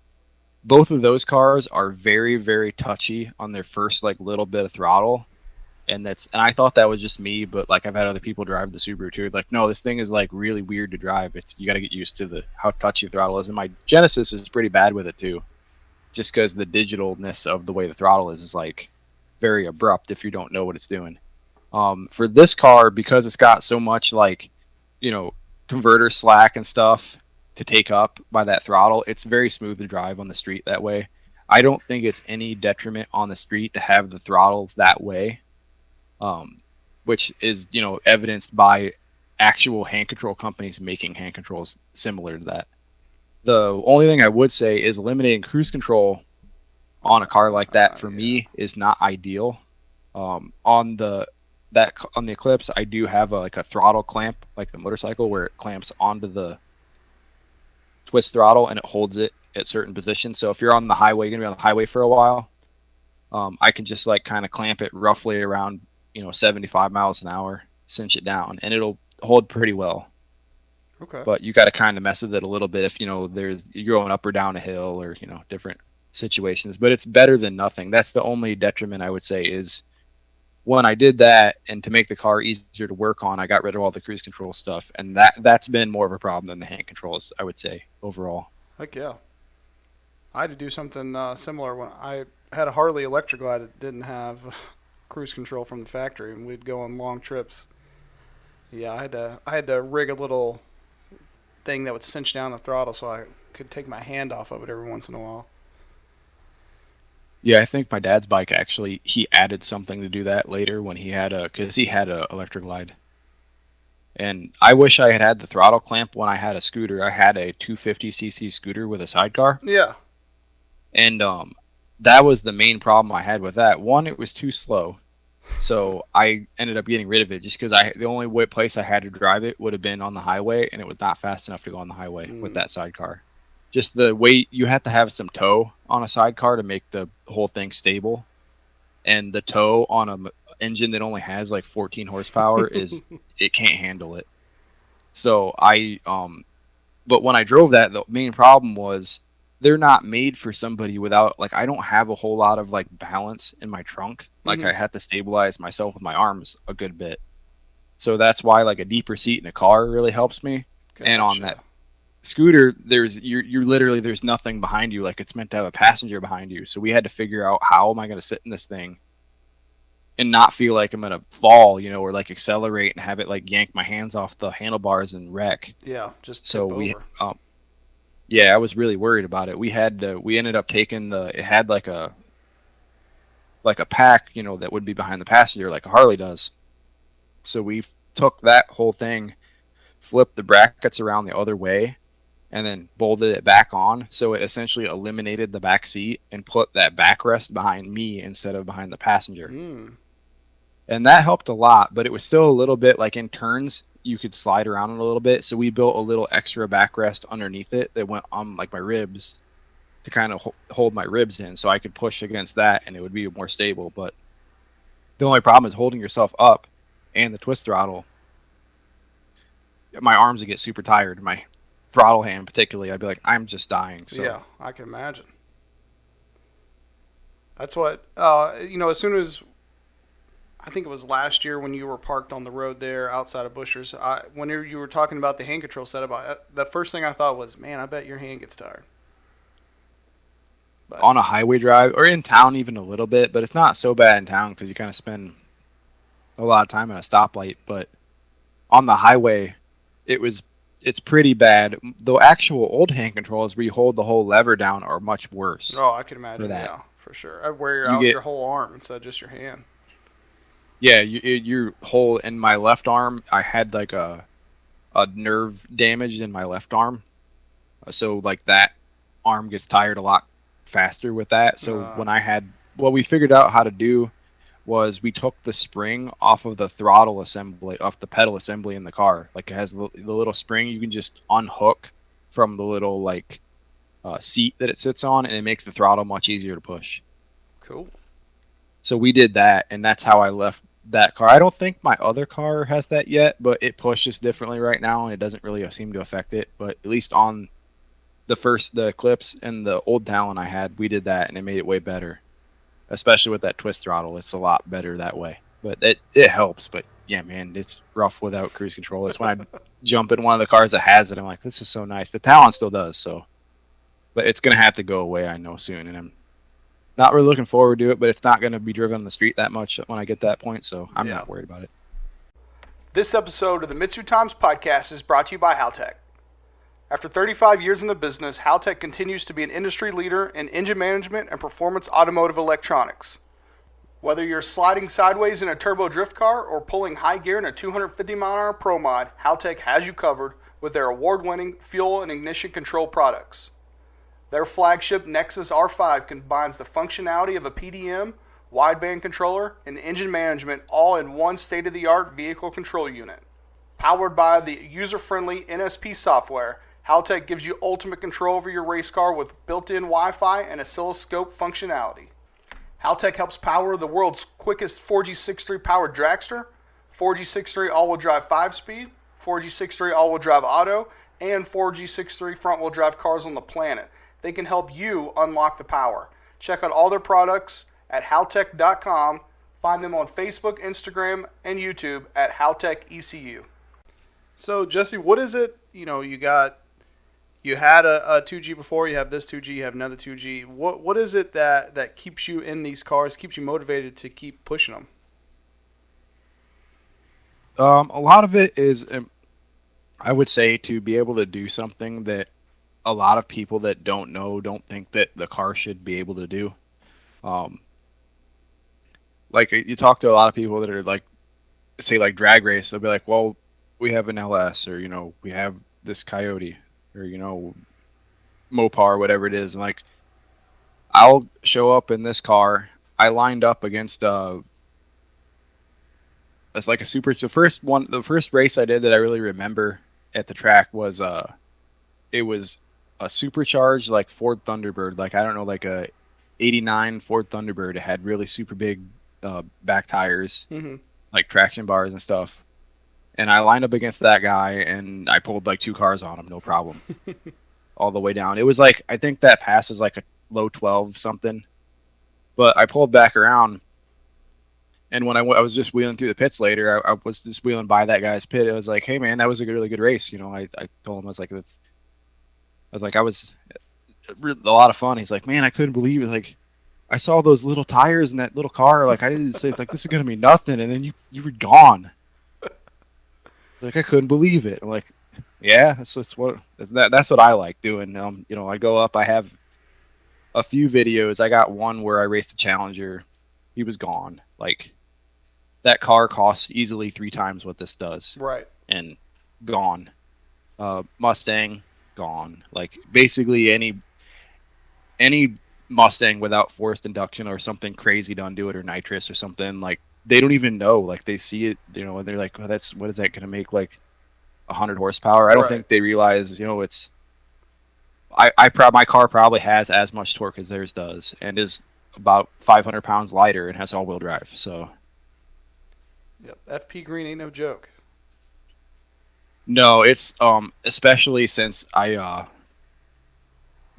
Both of those cars are very, very touchy on their first little bit of throttle, and I thought that was just me, but I've had other people drive the Subaru too. No, this thing is really weird to drive. You got to get used to how touchy the throttle is, and my Genesis is pretty bad with it too, just because the digitalness of the way the throttle is very abrupt if you don't know what it's doing. For this car, because it's got so much converter slack and stuff to take up by that throttle, it's very smooth to drive on the street that way. I don't think it's any detriment on the street to have the throttle that way, which is evidenced by actual hand control companies making hand controls similar to that. The only thing I would say is eliminating cruise control on a car like that for me is not ideal. On the Eclipse, I do have a throttle clamp, like the motorcycle, where it clamps onto the twist throttle and it holds it at certain positions. So if you're on the highway, you're gonna be on the highway for a while, I can just kind of clamp it roughly around 75 miles an hour, cinch it down, and it'll hold pretty well. Okay. But you got to kind of mess with it a little bit if you're going up or down a hill or different situations. But it's better than nothing. That's the only detriment I would say is when I did that, and to make the car easier to work on, I got rid of all the cruise control stuff, and that's been more of a problem than the hand controls, I would say, overall. Heck yeah. I had to do something similar when I had a Harley Electra Glide that didn't have cruise control from the factory, and we'd go on long trips. Yeah, I had to rig a little thing that would cinch down the throttle so I could take my hand off of it every once in a while. Yeah, I think my dad's bike actually, he added something to do that later when he had a Electra Glide. And I wish I had had the throttle clamp when I had a scooter. I had a 250cc scooter with a sidecar. Yeah. And that was the main problem I had with that. One, it was too slow. So I ended up getting rid of it just because the only place I had to drive it would have been on the highway, and it was not fast enough to go on the highway with that sidecar. Just the way you have to have some tow on a sidecar to make the whole thing stable, and the tow on an engine that only has like 14 horsepower it can't handle it. So but when I drove that, the main problem was they're not made for somebody without, like, I don't have a whole lot of like balance in my trunk. Like I had to stabilize myself with my arms a good bit. So that's why like a deeper seat in a car really helps me. Gotcha. And on that scooter, you're literally, there's nothing behind you. Like, it's meant to have a passenger behind you. So we had to figure out, how am I going to sit in this thing and not feel like I'm going to fall, or like accelerate and have it like yank my hands off the handlebars and wreck. Yeah. Just so tip we, over. Yeah, I was really worried about it. We ended up taking it had like a pack, that would be behind the passenger like a Harley does. So we took that whole thing, flipped the brackets around the other way, and then bolted it back on. So it essentially eliminated the back seat and put that backrest behind me instead of behind the passenger. And that helped a lot, but it was still a little bit like in turns, you could slide around it a little bit. So we built a little extra backrest underneath it that went on like my ribs to kind of hold my ribs in, so I could push against that and it would be more stable. But the only problem is holding yourself up and the twist throttle. My arms would get super tired. My throttle hand particularly, I'd be like, I'm just dying. So. Yeah, I can imagine. That's what, as soon as, I think it was last year when you were parked on the road there outside of Bushers, when you were talking about the hand control setup, the first thing I thought was, man, I bet your hand gets tired. But on a highway drive, or in town even a little bit, but it's not so bad in town because you kind of spend a lot of time at a stoplight. But on the highway, it's pretty bad. The actual old hand controls where you hold the whole lever down are much worse. Oh, I can imagine for that. Yeah, for sure. I'd wear your whole arm instead of just your hand. Yeah, your whole, in my left arm, I had like a nerve damage in my left arm. So like that arm gets tired a lot faster with that. So what we figured out how to do was we took the spring off of the throttle assembly, off the pedal assembly in the car. Like, it has the little spring you can just unhook from the little like seat that it sits on, and it makes the throttle much easier to push. Cool. So we did that, and that's how I left that car. I don't think my other car has that yet, but it pushes differently right now, and it doesn't really seem to affect it. But at least on the Eclipse and the old Talon I had, we did that, and it made it way better. Especially with that twist throttle, it's a lot better that way. But it helps. But yeah, man, it's rough without cruise control. It's when I jump in one of the cars that has it, I'm like, this is so nice. The Talon still does, so. But it's going to have to go away, I know, soon, and I'm not really looking forward to it, but it's not going to be driven on the street that much when I get that point, so I'm not worried about it. This episode of the MitsuTimes podcast is brought to you by Haltech. After 35 years in the business, Haltech continues to be an industry leader in engine management and performance automotive electronics. Whether you're sliding sideways in a turbo drift car or pulling high gear in a 250-mile-an-hour Pro Mod, Haltech has you covered with their award-winning fuel and ignition control products. Their flagship Nexus R5 combines the functionality of a PDM, wideband controller, and engine management all in one state-of-the-art vehicle control unit. Powered by the user-friendly NSP software, Haltech gives you ultimate control over your race car with built-in Wi-Fi and oscilloscope functionality. Haltech helps power the world's quickest 4G63 powered dragster, 4G63 all-wheel drive 5-speed, 4G63 all-wheel drive auto, and 4G63 front-wheel drive cars on the planet. They can help you unlock the power. Check out all their products at haltech.com. Find them on Facebook, Instagram, and YouTube at HaltechECU. So, Jesse, what is it? You had a 2G before, you have this 2G, you have another 2G. What is it that keeps you in these cars, keeps you motivated to keep pushing them? A lot of it is, I would say, to be able to do something that a lot of people that don't think that the car should be able to do. Like, you talk to a lot of people that are like, say like drag race, they'll be like, well, we have an LS, or, we have this Coyote, or, Mopar, whatever it is. And like, I'll show up in this car. I lined up against it's like a super. The first race I did that I really remember at the track was it was a supercharged like Ford Thunderbird, like I don't know, like a '89 Ford Thunderbird. It had really super big back tires, like traction bars and stuff. And I lined up against that guy, and I pulled like 2 cars on him, no problem, all the way down. It was like, I think that pass was like a low 12 something, but I pulled back around. And when I was just wheeling through the pits later, I was just wheeling by that guy's pit. It was like, hey man, that was a really good race. You know, I told him, I was a lot of fun. He's like, man, I couldn't believe it. Like, I saw those little tires in that little car. Like, I didn't say like this is gonna be nothing, and then you were gone. Like, I couldn't believe it. I'm like, yeah, that's what I like doing. You know, I go up. I have a few videos. I got one where I raced a Challenger. He was gone. Like, that car costs easily 3 times what this does. Right. And gone. Mustang, gone. Like, basically any Mustang without forced induction or something crazy done to it, or nitrous or something, like, they don't even know. Like, they see it, you know, and they're like, oh, what is that going to make, like 100 horsepower? I don't think they realize, you know, it's my car probably has as much torque as theirs does, and is about 500 pounds lighter, and has all-wheel drive. So, yep, FP Green ain't no joke. No, it's especially since I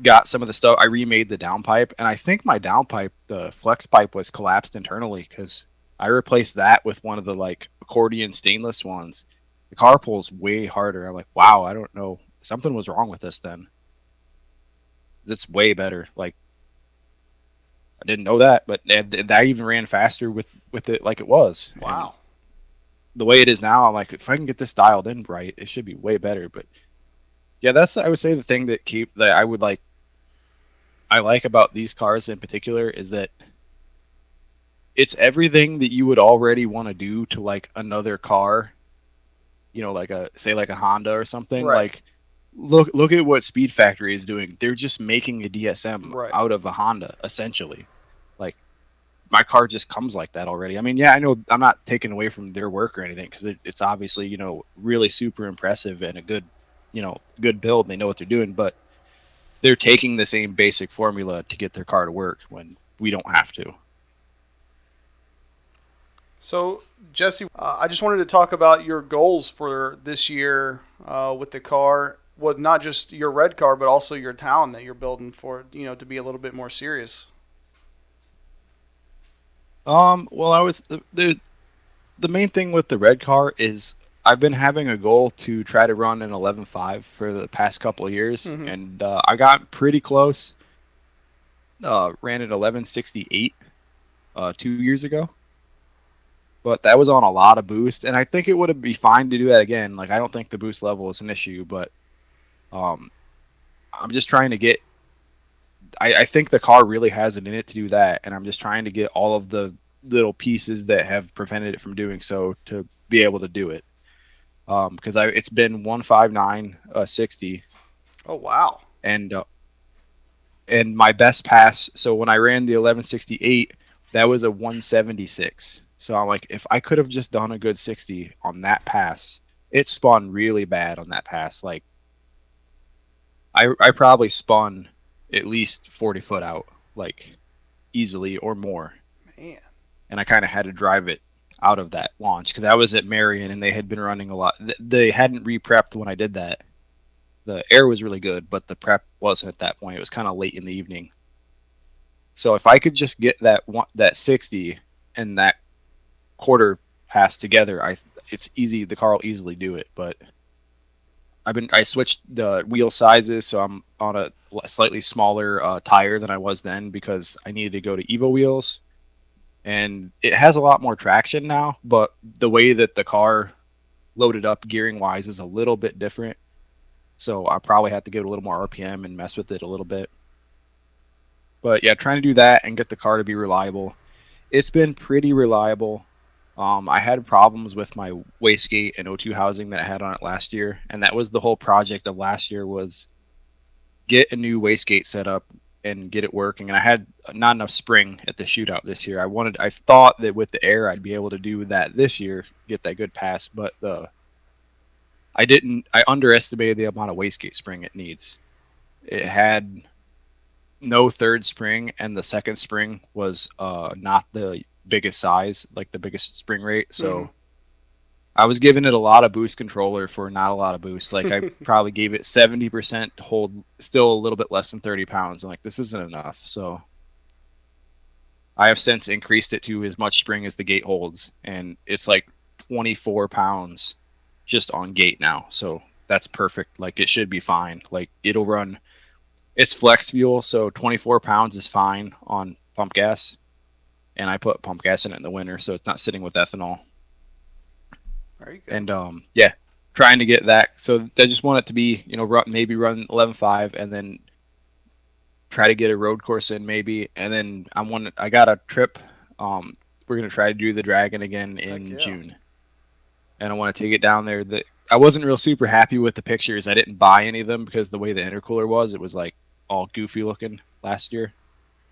got some of the stuff. I remade the downpipe, and I think my downpipe, the flex pipe, was collapsed internally because I replaced that with one of the like accordion stainless ones. The car pulls way harder. I'm like, wow, I don't know, something was wrong with this then. It's way better. Like, I didn't know that, but that even ran faster with it like it was. Wow. And the way it is now, I'm like, if I can get this dialed in right, it should be way better. But yeah, that's, I would say, the thing that I like about these cars in particular is that it's everything that you would already want to do to like another car, you know, like a Honda or something. Right. Like, look at what Speed Factory is doing. They're just making a DSM out of a Honda, essentially. Like, my car just comes like that already. I mean, yeah, I know I'm not taking away from their work or anything, because it's obviously, you know, really super impressive and a good, you know, good build. And they know what they're doing, but they're taking the same basic formula to get their car to work when we don't have to. So, Jesse, I just wanted to talk about your goals for this year with the car. Well, not just your red car, but also your town that you're building for, you know, to be a little bit more serious. Well, the main thing with the red car is I've been having a goal to try to run an 11.5 for the past couple of years, and I got pretty close. Ran an 11.68 2 years ago, but that was on a lot of boost, and I think it would be fine to do that again. Like, I don't think the boost level is an issue, but I'm just trying to get. I think the car really has it in it to do that, and I'm just trying to get all of the little pieces that have prevented it from doing so to be able to do it. Because it's been 159 60. Oh wow! And my best pass. So when I ran the 11.68, that was a 176. So I'm like, if I could have just done a good 60 on that pass, it spun really bad on that pass. Like, I probably spun at least 40 foot out, like, easily or more. Man. And I kind of had to drive it out of that launch because I was at Marion and they had been running a lot. They hadn't re-prepped when I did that. The air was really good, but the prep wasn't at that point. It was kind of late in the evening. So if I could just get that 60 and that quarter pass together, it's easy. The car will easily do it. But I switched the wheel sizes, so I'm on a slightly smaller tire than I was then because I needed to go to Evo wheels. And it has a lot more traction now, but the way that the car loaded up gearing wise is a little bit different. So I probably have to give it a little more RPM and mess with it a little bit. But yeah, trying to do that and get the car to be reliable. It's been pretty reliable. I had problems with my wastegate and O2 housing that I had on it last year, and that was the whole project of last year, was get a new wastegate set up and get it working. And I had not enough spring at the shootout this year. I thought that with the air I'd be able to do that this year, get that good pass, but I didn't. I underestimated the amount of wastegate spring it needs. It had no third spring, and the second spring was not the biggest size, like the biggest spring rate. So I was giving it a lot of boost controller for not a lot of boost. Like I probably gave it 70% to hold still a little bit less than 30 pounds. I'm like, this isn't enough. So I have since increased it to as much spring as the gate holds, and it's like 24 pounds just on gate now. So that's perfect. Like it should be fine. Like it'll run. It's flex fuel, so 24 pounds is fine on pump gas. And I put pump gas in it in the winter, so it's not sitting with ethanol. Very good. And yeah, trying to get that. So I just want it to be, maybe run 11.5 and then try to get a road course in maybe. And then I got a trip. We're gonna try to do the Dragon again in June, and I want to take it down there. I wasn't real super happy with the pictures. I didn't buy any of them because the way the intercooler was, it was like all goofy looking last year.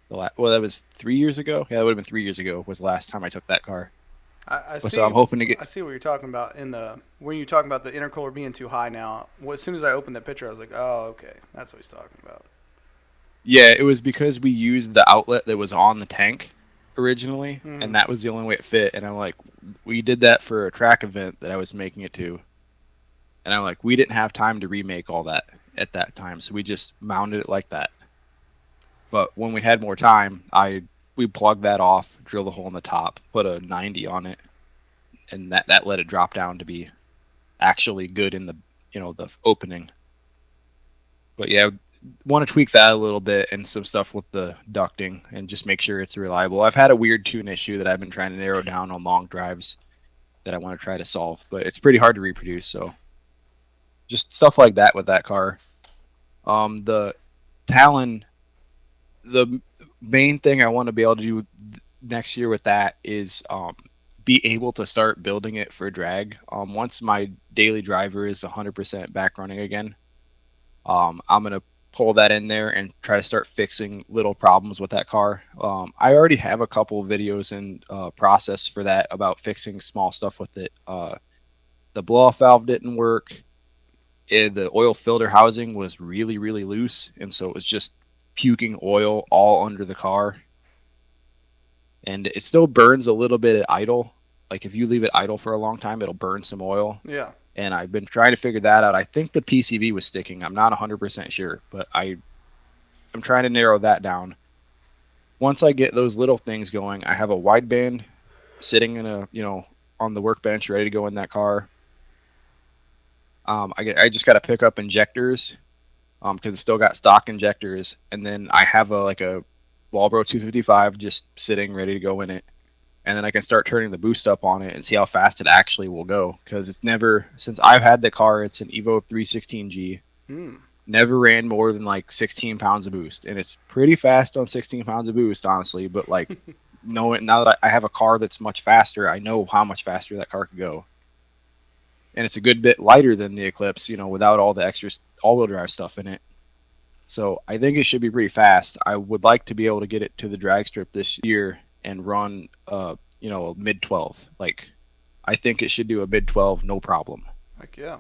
Well, that was 3 years ago. Yeah, that would have been 3 years ago was the last time I took that car. I see. So I'm hoping to get. I see what you're talking about when you're talking about the intercooler being too high now. Well, as soon as I opened that picture, I was like, oh, okay, that's what he's talking about. Yeah, it was because we used the outlet that was on the tank originally, and that was the only way it fit. And I'm like, we did that for a track event that I was making it to, and I'm like, we didn't have time to remake all that at that time, so we just mounted it like that. But when we had more time, we plugged that off, drilled a hole in the top, put a 90 on it, and that let it drop down to be actually good in the the opening. But yeah, want to tweak that a little bit and some stuff with the ducting and just make sure it's reliable. I've had a weird tune issue that I've been trying to narrow down on long drives that I want to try to solve, but it's pretty hard to reproduce. So just stuff like that with that car. The Talon, the main thing I want to be able to do next year with that is be able to start building it for drag. Once my daily driver is 100% back running again, I'm going to pull that in there and try to start fixing little problems with that car. I already have a couple of videos in process for that about fixing small stuff with it. The blow-off valve didn't work. The oil filter housing was really, really loose, and so it was just puking oil all under the car. And it still burns a little bit at idle. Like if you leave it idle for a long time, it'll burn some oil. Yeah. And I've been trying to figure that out. I think the PCV was sticking. I'm not 100% sure, but I'm trying to narrow that down. Once I get those little things going, I have a wideband sitting in on the workbench ready to go in that car. I just got to pick up injectors because it's still got stock injectors, and then I have a Walbro 255 just sitting ready to go in it. And then I can start turning the boost up on it and see how fast it actually will go. Because it's never, since I've had the car, it's an Evo 316G. Never ran more than 16 pounds of boost. And it's pretty fast on 16 pounds of boost, honestly. But now that I have a car that's much faster, I know how much faster that car could go. And it's a good bit lighter than the Eclipse, without all the extra all-wheel drive stuff in it. So I think it should be pretty fast. I would like to be able to get it to the drag strip this year and run a mid 12. I think it should do a mid 12 no problem. Heck yeah.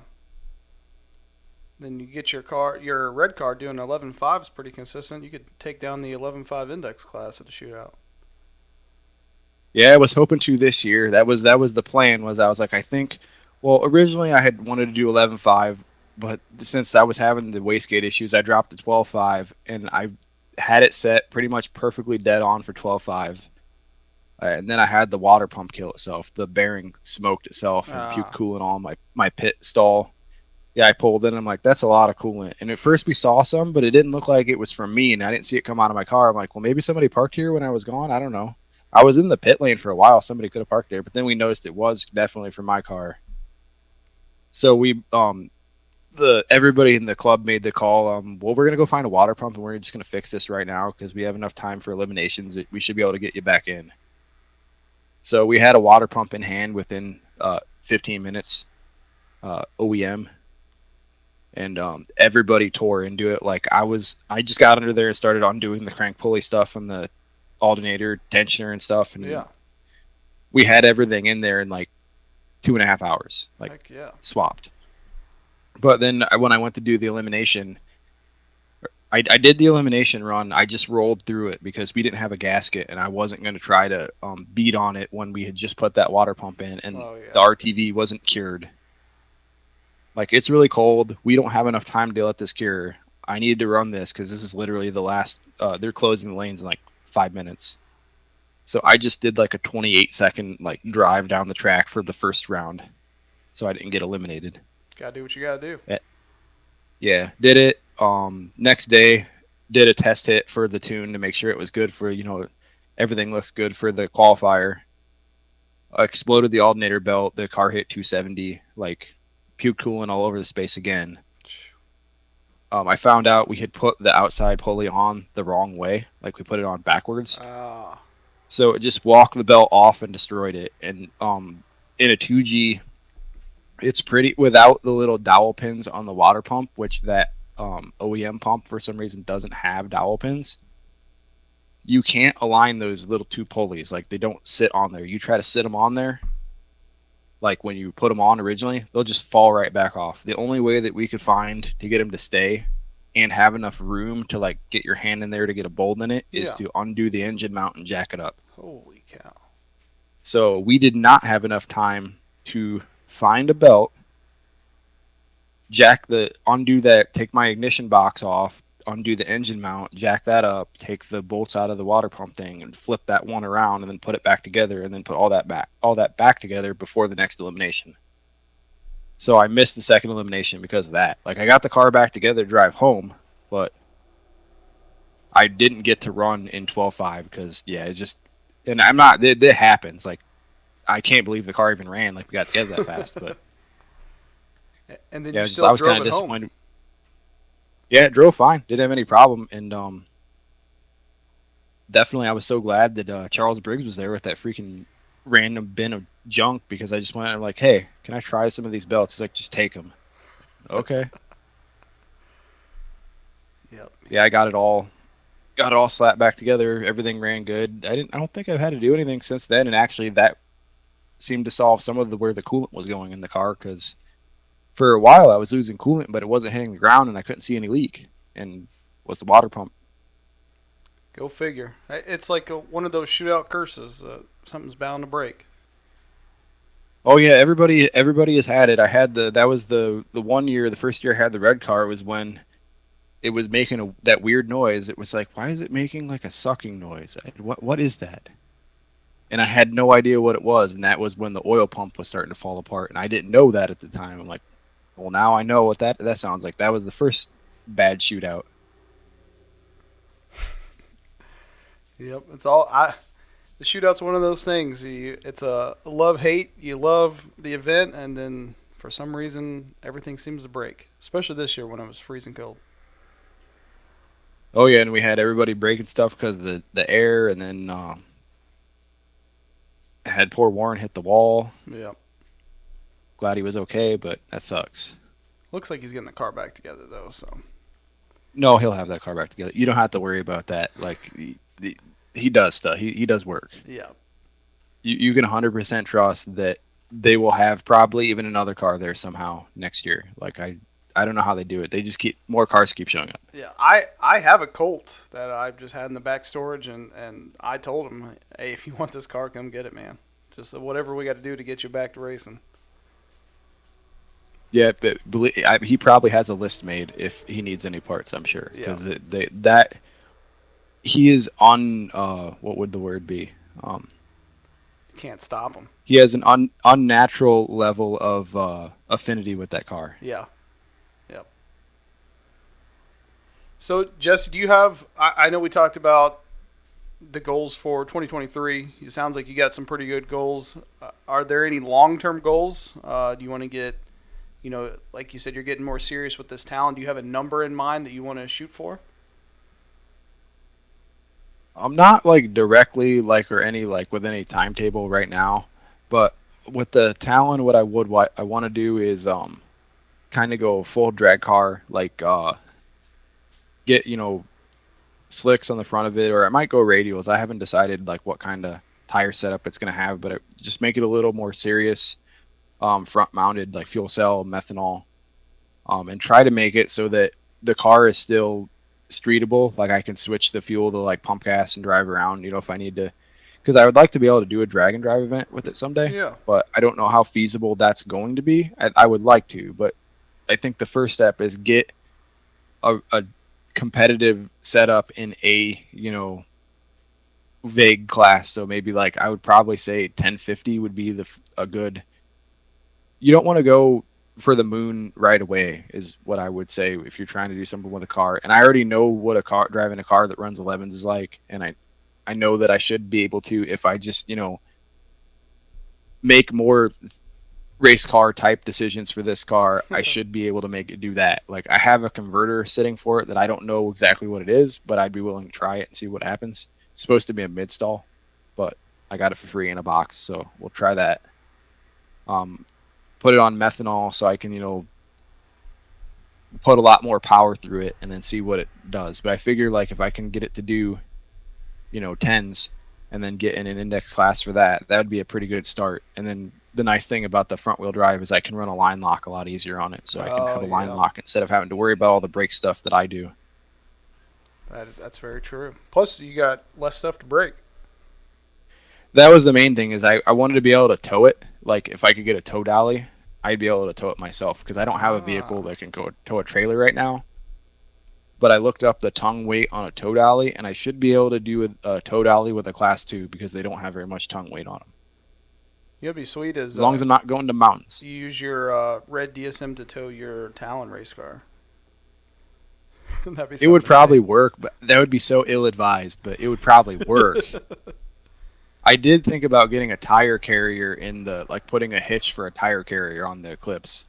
Then you get your red car doing 11.5 is pretty consistent. You could take down the 11.5 index class at the shootout. Yeah, I was hoping to this year. That was the plan. I was like, I think, well, originally I had wanted to do 11.5, but since I was having the wastegate issues, I dropped to 12.5, and I had it set pretty much perfectly dead on for 12.5. And then I had the water pump kill itself. The bearing smoked itself and puked coolant on my pit stall. Yeah, I pulled in. I'm like, that's a lot of coolant. And at first we saw some, but it didn't look like it was from me, and I didn't see it come out of my car. I'm like, well, maybe somebody parked here when I was gone. I don't know. I was in the pit lane for a while. Somebody could have parked there, but then we noticed it was definitely from my car. So we, everybody in the club made the call. Well, we're gonna go find a water pump, and we're just gonna fix this right now because we have enough time for eliminations. We should be able to get you back in. So we had a water pump in hand within 15 minutes, OEM, and everybody tore into it. Like I just got under there and started undoing the crank pulley stuff and the alternator tensioner and stuff, and we had everything in there in like 2.5 hours, like Heck yeah. swapped. But then when I went to do the elimination, I did the elimination run. I just rolled through it because we didn't have a gasket, and I wasn't going to try to beat on it when we had just put that water pump in, and the RTV wasn't cured. Like, it's really cold. We don't have enough time to let this cure. I needed to run this because this is literally the last. They're closing the lanes in like 5 minutes. So I just did like a 28-second like drive down the track for the first round, so I didn't get eliminated. Gotta do what you gotta do. Yeah, did it. Next day, did a test hit for the tune to make sure it was good for, everything looks good for the qualifier. I exploded the alternator belt. The car hit 270, like puke coolant all over the space again. I found out we had put the outside pulley on the wrong way, like we put it on backwards. So it just walked the belt off and destroyed it. And in a 2G, it's pretty without the little dowel pins on the water pump, which that OEM pump for some reason doesn't have dowel pins. You can't align those little two pulleys, like they don't sit on there. You try to sit them on there, like when you put them on originally, they'll just fall right back off. The only way that we could find to get them to stay and have enough room to like get your hand in there to get a bolt in it is to undo the engine mount and jack it up. Holy cow. So we did not have enough time to find a belt, undo that, take my ignition box off, undo the engine mount, jack that up, take the bolts out of the water pump thing and flip that one around and then put it back together and then put all that back together before the next elimination. So I missed the second elimination because of that. Like, I got the car back together to drive home, but I didn't get to run in 12.5 because, it's just, and I'm not, it happens. Like, I can't believe the car even ran. Like, we got together that fast, but. And then you still drove it home. Yeah, it drove fine. Didn't have any problem. And definitely I was so glad that Charles Briggs was there with that freaking random bin of junk, because I just went and like, hey, can I try some of these belts? He's like, just take them. Okay. Yep. Yeah, I got it all slapped back together. Everything ran good. I don't think I've had to do anything since then. And actually that seemed to solve some of where the coolant was going in the car, because for a while I was losing coolant, but it wasn't hitting the ground and I couldn't see any leak. And was the water pump. Go figure. It's like one of those shootout curses. Something's bound to break. Oh yeah, everybody has had it. I had that was the 1 year, the first year I had the red car was when it was making that weird noise. It was like, why is it making like a sucking noise? What is that? And I had no idea what it was, and that was when the oil pump was starting to fall apart, and I didn't know that at the time. I'm like, well, now I know what that sounds like. That was the first bad shootout. Yep, it's all the shootout's one of those things. It's a love-hate. You love the event, and then for some reason everything seems to break. Especially this year when it was freezing cold. Oh yeah, and we had everybody breaking stuff because of the air, and then had poor Warren hit the wall. Yeah. Glad he was okay, but that sucks. Looks like he's getting the car back together though. So. No, he'll have that car back together. You don't have to worry about that. Like he does stuff. He does work. Yeah. You can 100% trust that they will have probably even another car there somehow next year. Like I don't know how they do it. They just more cars keep showing up. Yeah, I have a Colt that I've just had in the back storage, and I told him, hey, if you want this car, come get it, man. Just whatever we got to do to get you back to racing. Yeah, but he probably has a list made if he needs any parts, I'm sure. Yeah. Because he is on, what would the word be? You can't stop him. He has an unnatural level of affinity with that car. Yeah. Yep. So, Jesse, do you have, I know we talked about the goals for 2023. It sounds like you got some pretty good goals. Are there any long-term goals? Do you want to get, like you said, you're getting more serious with this talent. Do you have a number in mind that you want to shoot for? I'm not like directly or any with any timetable right now, but with the talent, what I want to do is kind of go full drag car, like get slicks on the front of it, or I might go radials. I haven't decided like what kind of tire setup it's going to have, but just make it a little more serious, front mounted, like fuel cell, methanol, and try to make it so that the car is still streetable. Like I can switch the fuel to like pump gas and drive around, if I need to, because I would like to be able to do a drag and drive event with it someday. Yeah. But I don't know how feasible that's going to be. I would like to, but I think the first step is get a competitive setup in a vague class. So maybe like I would probably say 1050 would be a good. You don't want to go for the moon right away is what I would say if you're trying to do something with a car. And I already know what driving a car that runs 11s is like, and I know that I should be able to, if I just make more race car type decisions for this car, I should be able to make it do that. Like I have a converter sitting for it that I don't know exactly what it is, but I'd be willing to try it and see what happens. It's supposed to be a mid stall, but I got it for free in a box, so we'll try that. Put it on methanol so I can put a lot more power through it and then see what it does. But I figure like if I can get it to do 10s and then get in an index class for that would be a pretty good start. And then the nice thing about the front wheel drive is I can run a line lock a lot easier on it, so I can have a line lock instead of having to worry about all the brake stuff that I do. That's very true. Plus, you got less stuff to brake. That was the main thing, is I wanted to be able to tow it. Like if I could get a tow dolly, I'd be able to tow it myself, because I don't have a vehicle that can go tow a trailer right now. But I looked up the tongue weight on a tow dolly, and I should be able to do a tow dolly with a class 2 because they don't have very much tongue weight on them. It'd be sweet as long as I'm not going to mountains. You use your red DSM to tow your Talon race car. That'd be it would probably work, but that would be so ill-advised, but it would probably work. I did think about getting a tire carrier putting a hitch for a tire carrier on the Eclipse.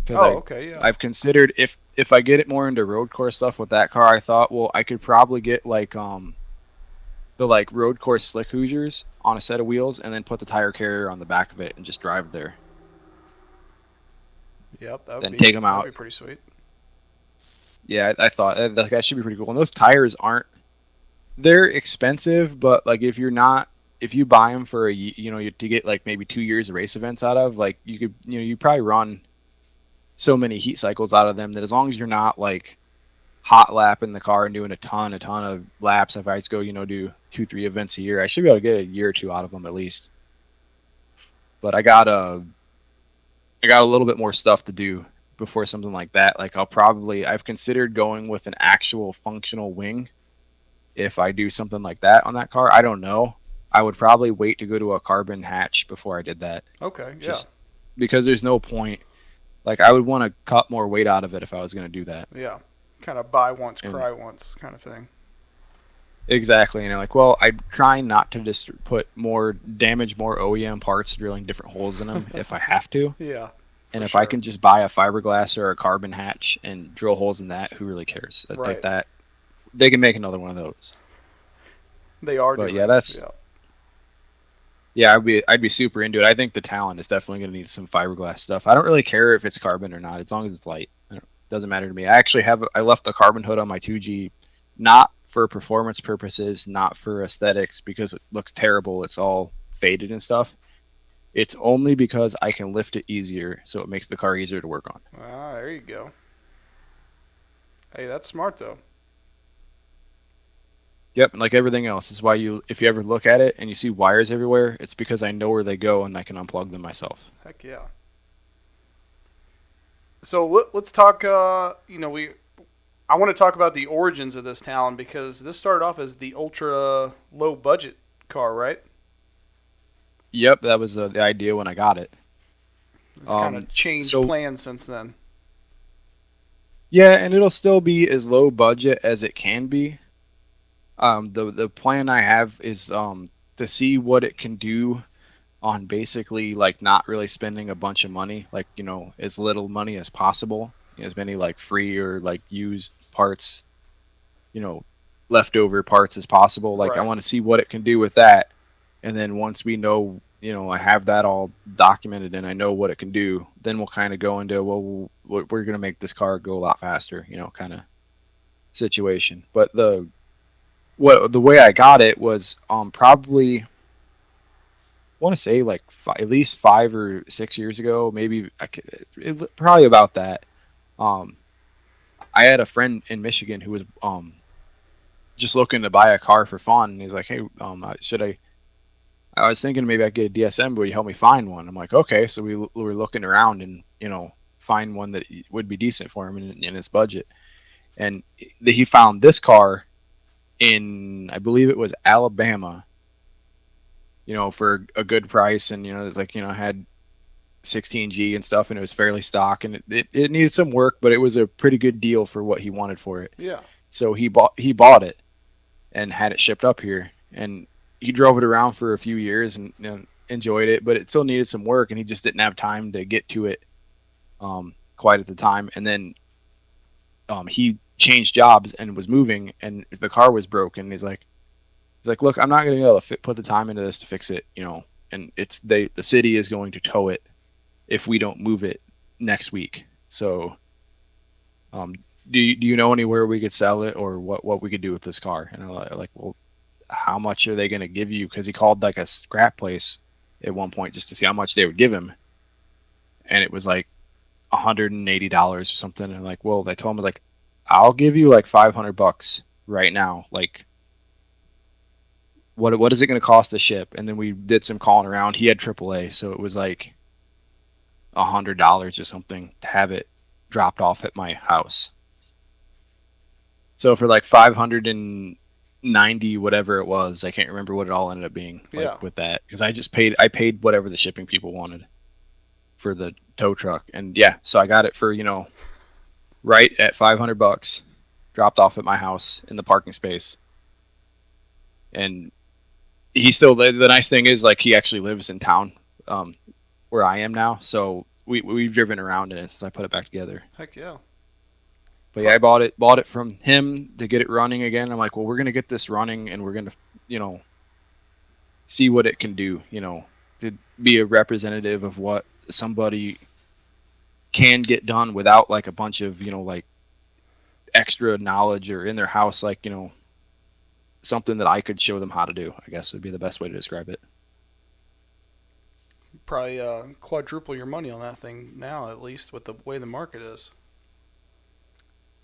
Okay, yeah. I've considered if I get it more into road course stuff with that car, I thought, well, I could probably get the road course slick Hoosiers on a set of wheels and then put the tire carrier on the back of it and just drive there. Yep, take them out. That'd be pretty sweet. Yeah, I thought that should be pretty cool. And those tires they're expensive, but like if you buy them for to get like maybe 2 years of race events out of, like you could, you probably run so many heat cycles out of them that as long as you're not like hot lapping the car and doing a ton of laps, if I just go, do 2-3 events a year, I should be able to get a year or two out of them at least. But I got a little bit more stuff to do before something like that. Like I've considered going with an actual functional wing if I do something like that on that car. I don't know. I would probably wait to go to a carbon hatch before I did that. Okay, yeah. Just because there's no point. Like I would want to cut more weight out of it if I was going to do that. Yeah, kind of buy once, cry once kind of thing. Exactly, and I'm trying not to just damage more OEM parts drilling different holes in them if I have to. Yeah. And if I can just buy a fiberglass or a carbon hatch and drill holes in that, who really cares? I think that they can make another one of those. They are. But yeah, I'd be super into it. I think the Talon is definitely going to need some fiberglass stuff. I don't really care if it's carbon or not, as long as it's light. It doesn't matter to me. I left the carbon hood on my 2G, not for performance purposes, not for aesthetics, because it looks terrible. It's all faded and stuff. It's only because I can lift it easier, so it makes the car easier to work on. Ah, there you go. Hey, that's smart, though. Yep, and like everything else, is why if you ever look at it and you see wires everywhere, it's because I know where they go and I can unplug them myself. Heck yeah. So let's talk, I want to talk about the origins of this Talon, because this started off as the ultra low budget car, right? Yep, that was the idea when I got it. It's kind of changed plans since then. Yeah, and it'll still be as low budget as it can be. The plan I have is to see what it can do on basically like not really spending a bunch of money, like as little money as possible, as many like free or like used parts, leftover parts as possible. Like I want to see what it can do with that, and then once we know, I have that all documented and I know what it can do, then we'll kind of go into, well, we're going to make this car go a lot faster, kind of situation. But the way I got it was probably, I want to say like at least 5 or 6 years ago, maybe probably about that. I had a friend in Michigan who was just looking to buy a car for fun, and he's like, "Hey, should I?" I was thinking maybe I'd get a DSM, but would you help me find one? I'm like, okay. So we were looking around and find one that would be decent for him in his budget, and he found this car in, I believe it was Alabama, for a good price, and it's like had 16G and stuff, and it was fairly stock, and it needed some work, but it was a pretty good deal for what he wanted for it. Yeah. So he bought it and had it shipped up here, and he drove it around for a few years and enjoyed it, but it still needed some work, and he just didn't have time to get to it quite at the time. And then he changed jobs and was moving, and the car was broken. He's like, look, I'm not going to be able to put the time into this to fix it, and the city is going to tow it if we don't move it next week. So do you know anywhere we could sell it, or what we could do with this car? And I'm like, well, how much are they going to give you? Because he called like a scrap place at one point just to see how much they would give him, and it was like $180 or something. And like, well, they told him, like, I'll give you like $500 right now. Like, what is it going to cost to ship? And then we did some calling around. He had AAA, so it was like $100 or something to have it dropped off at my house. So for like 590, whatever it was, I can't remember what it all ended up being with that, because I paid whatever the shipping people wanted for the tow truck. And yeah, so I got it for, right at $500, dropped off at my house in the parking space. And he still, the nice thing is, like, he actually lives in town where I am now, so we've driven around in it since I put it back together. Heck yeah. But yeah, I bought it from him to get it running again. I'm like, well, we're gonna get this running, and we're gonna, see what it can do, to be a representative of what somebody can get done without like a bunch of, like extra knowledge, or in their house, like, something that I could show them how to do, I guess would be the best way to describe it. Probably quadruple your money on that thing now, at least with the way the market is.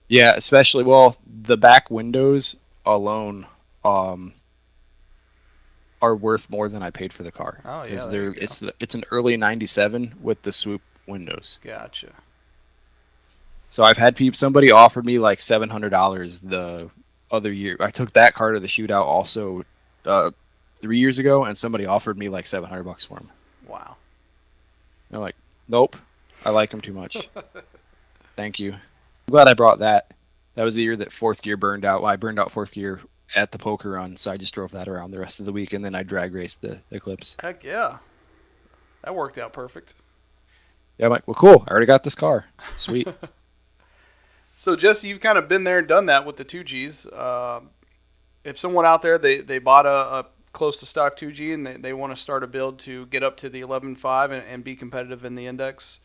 Yeah, especially, well, the back windows alone are worth more than I paid for the car. Oh yeah, it's an early '97 with the swoop windows. Gotcha. So I've had somebody offered me like $700 the other year. I took that car to the shootout also 3 years ago, and somebody offered me like $700 for him. Wow. And I'm like, nope, I like him too much. Thank you. I'm glad I brought that. That was the year that fourth gear burned out. Well, I burned out fourth gear at the poker run, so I just drove that around the rest of the week, and then I drag raced the Eclipse. Heck yeah. That worked out perfect. Yeah, I'm like, well, cool. I already got this car. Sweet. So, Jesse, you've kind of been there and done that with the 2Gs. If someone out there, they bought a close to stock 2G and they want to start a build to get up to the 11.5 and be competitive in the index,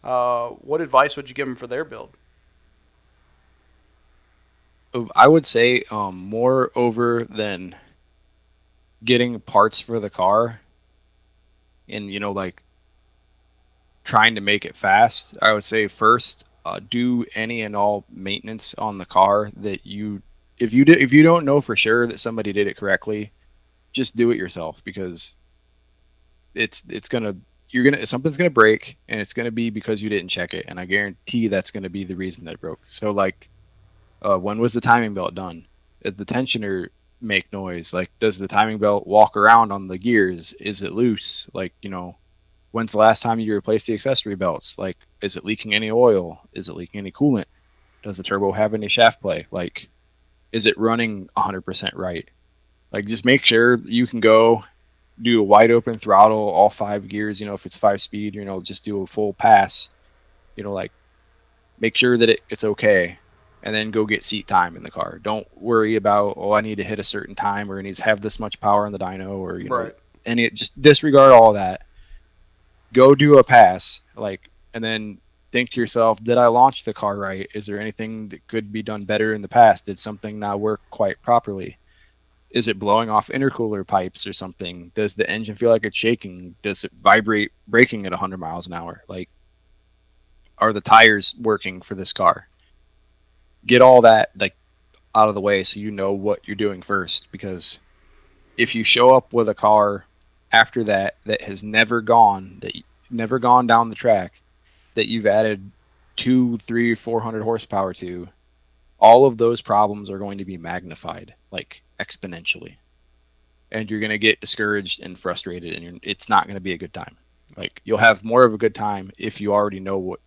what advice would you give them for their build? I would say more over than getting parts for the car and, like trying to make it fast. I would say first, do any and all maintenance on the car that if you don't know for sure that somebody did it correctly, just do it yourself, because something's gonna break, and it's gonna be because you didn't check it, and I guarantee that's gonna be the reason that it broke. So like, when was the timing belt done? Does the tensioner make noise? Like, does the timing belt walk around on the gears? Is it loose? Like, when's the last time you replaced the accessory belts? Like, is it leaking any oil? Is it leaking any coolant? Does the turbo have any shaft play? Like, is it running 100% right? Like, just make sure you can go do a wide open throttle, all 5 gears, if it's 5-speed, just do a full pass, like, make sure that it's okay, and then go get seat time in the car. Don't worry about, I need to hit a certain time, or it needs to have this much power in the dyno, or, right. Just disregard all that. Go do a pass, like, and then think to yourself, did I launch the car right? Is there anything that could be done better in the past? Did something not work quite properly? Is it blowing off intercooler pipes or something? Does the engine feel like it's shaking? Does it vibrate braking at 100 miles an hour? Like, are the tires working for this car? Get all that like out of the way so you know what you're doing first, because if you show up with a car after that has never gone down the track, that you've added 200, 300, 400 horsepower to, all of those problems are going to be magnified like exponentially, and you're going to get discouraged and frustrated, and it's not going to be a good time. Like, you'll have more of a good time if you already know what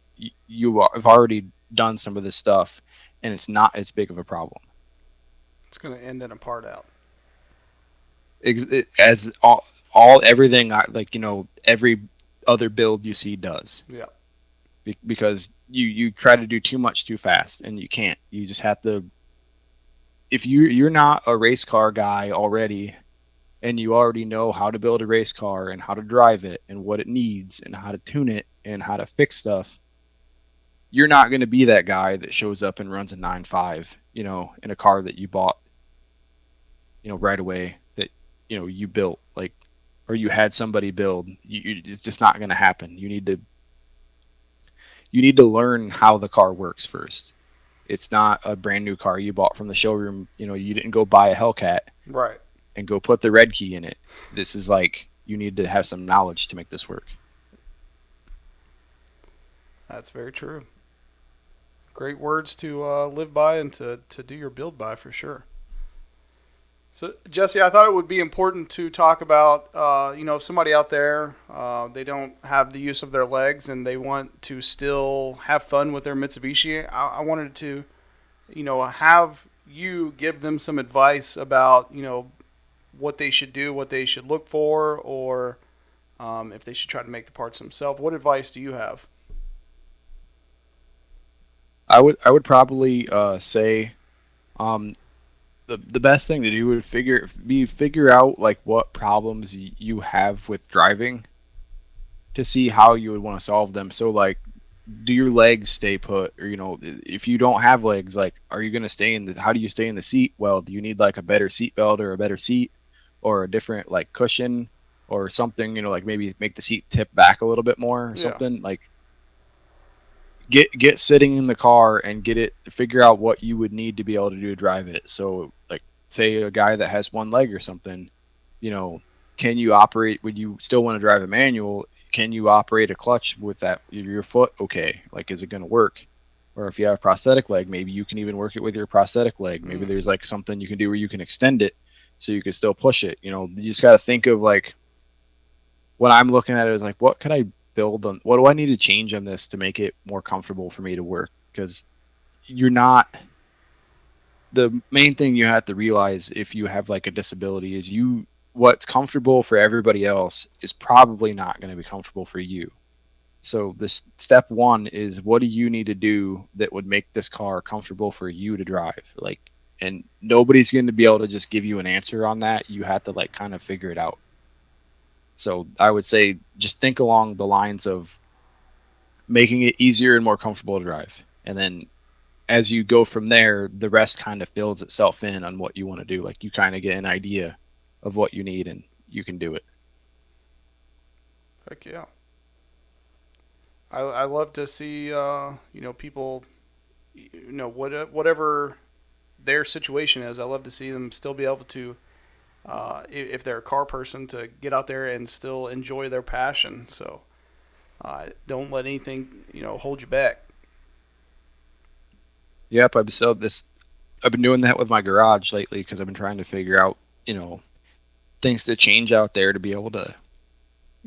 you have already done some of this stuff, and it's not as big of a problem. It's going to end in a part out. As everything, like, you know, every other build you see does. Yeah. Because you try to do too much too fast, and you can't. You just have to. If you're not a race car guy already, and you already know how to build a race car and how to drive it and what it needs and how to tune it and how to fix stuff, you're not going to be that guy that shows up and runs a 9.5, you know, in a car that you bought, you know, right away, that, you know, you built, like, or you had somebody build. It's just not going to happen. You need to learn how the car works first. It's not a brand new car you bought from the showroom. You know, you didn't go buy a Hellcat, right, and go put the red key in it. This is like, you need to have some knowledge to make this work. That's very true. Great words to live by and to do your build by, for sure. So, Jesse, I thought it would be important to talk about, you know, if somebody out there, they don't have the use of their legs and they want to still have fun with their Mitsubishi, I wanted to, you know, have you give them some advice about, you know, what they should do, what they should look for, or if they should try to make the parts themselves. What advice do you have? I would probably say the best thing to do would figure out like what problems you have with driving, to see how you would want to solve them. So, like, do your legs stay put? Or, you know, if you don't have legs, like, are you going to stay in the, how do you stay in the seat? Well, do you need like a better seat belt or a better seat or a different like cushion or something, you know, like maybe make the seat tip back a little bit more or something? Like, get sitting in the car and figure out what you would need to be able to do to drive it. So, like, say a guy that has one leg or something, you know, can you operate, would you still want to drive a manual? Can you operate a clutch with that, your foot? Okay. Like, is it going to work? Or if you have a prosthetic leg, maybe you can even work it with your prosthetic leg. Maybe there's like something you can do where you can extend it so you can still push it. You know, you just got to think of, like, what I'm looking at is like, what could I build on, what do I need to change on this to make it more comfortable for me to work? Because the main thing you have to realize if you have like a disability is what's comfortable for everybody else is probably not going to be comfortable for you. So this step one is, what do you need to do that would make this car comfortable for you to drive? Like, and nobody's going to be able to just give you an answer on that. You have to like kind of figure it out. So I would say just think along the lines of making it easier and more comfortable to drive. And then as you go from there, the rest kind of fills itself in on what you want to do. Like, you kind of get an idea of what you need and you can do it. Heck yeah. I love to see, you know, people, you know, whatever their situation is, I love to see them still be able to, if they're a car person, to get out there and still enjoy their passion. So don't let anything, you know, hold you back. Yep, I've been doing that with my garage lately because I've been trying to figure out, you know, things to change out there to be able to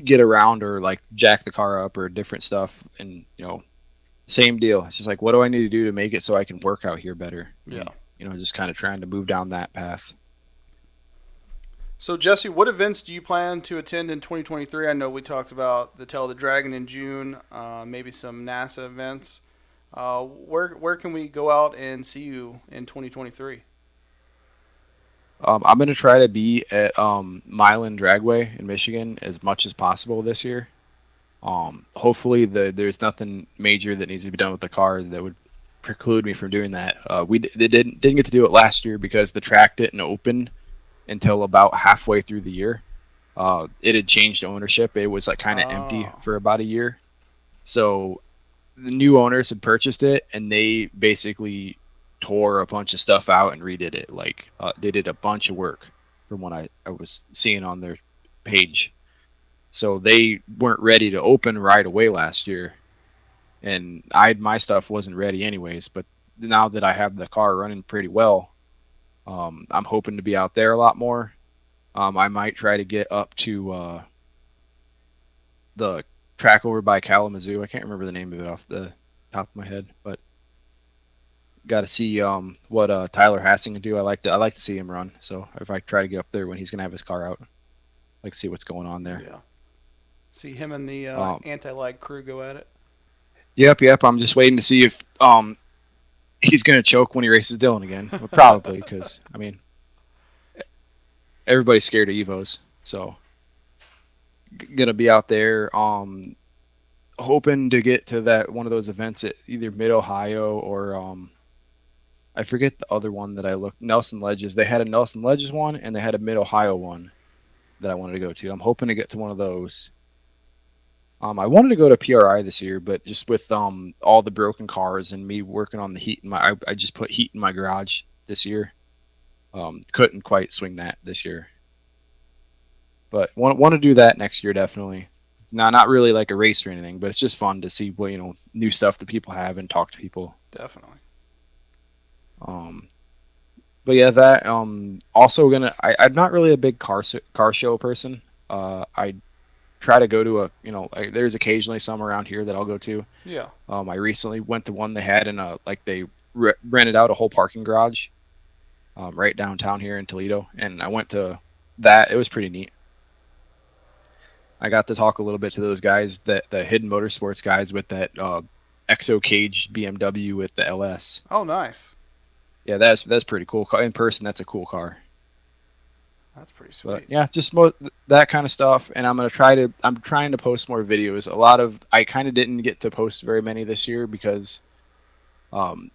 get around or like jack the car up or different stuff. And, you know, same deal. It's just like, what do I need to do to make it so I can work out here better? Yeah. And, you know, just kind of trying to move down that path. So, Jesse, what events do you plan to attend in 2023? I know we talked about the Tail of the Dragon in June, maybe some NASA events. Where can we go out and see you in 2023? I'm going to try to be at Milan Dragway in Michigan as much as possible this year. Hopefully there's nothing major that needs to be done with the car that would preclude me from doing that. They didn't get to do it last year because the track didn't open until about halfway through the year. It had changed ownership. It was like kind of empty for about a year. So the new owners had purchased it, and they basically tore a bunch of stuff out and redid it. Like they did a bunch of work from what I was seeing on their page. So they weren't ready to open right away last year, and my stuff wasn't ready anyways. But now that I have the car running pretty well, I'm hoping to be out there a lot more. I might try to get up to the track over by Kalamazoo. I can't remember the name of it off the top of my head, but got to see what Tyler Hassing can do. I like to see him run. So if I try to get up there when he's gonna have his car out, I'd like to see what's going on there. Yeah. See him and the anti-lag crew go at it. Yep. I'm just waiting to see if he's gonna choke when he races Dylan again. Well, probably, because I mean everybody's scared of Evos, so gonna be out there. Hoping to get to that one of those events at either Mid Ohio or I forget the other one that I looked. Nelson Ledges. They had a Nelson Ledges one and they had a Mid Ohio one that I wanted to go to. I'm hoping to get to one of those. I wanted to go to PRI this year, but just with all the broken cars and me working on the heat in I just put heat in my garage this year. Couldn't quite swing that this year, but want to do that next year definitely. Not really like a race or anything, but it's just fun to see what new stuff that people have and talk to people. Definitely. But yeah, that also I'm not really a big car show person. I try to go to there's occasionally some around here that I'll go to. Yeah. I recently went to one they had in they rented out a whole parking garage, right downtown here in Toledo, and I went to that. It was pretty neat. I got to talk a little bit to those guys, the Hidden Motorsports guys with that exo cage BMW with the LS. Oh, nice. Yeah, that's pretty cool. In person, that's a cool car. That's pretty sweet. But yeah, just that kind of stuff. And I'm trying to post more videos. I kind of didn't get to post very many this year because my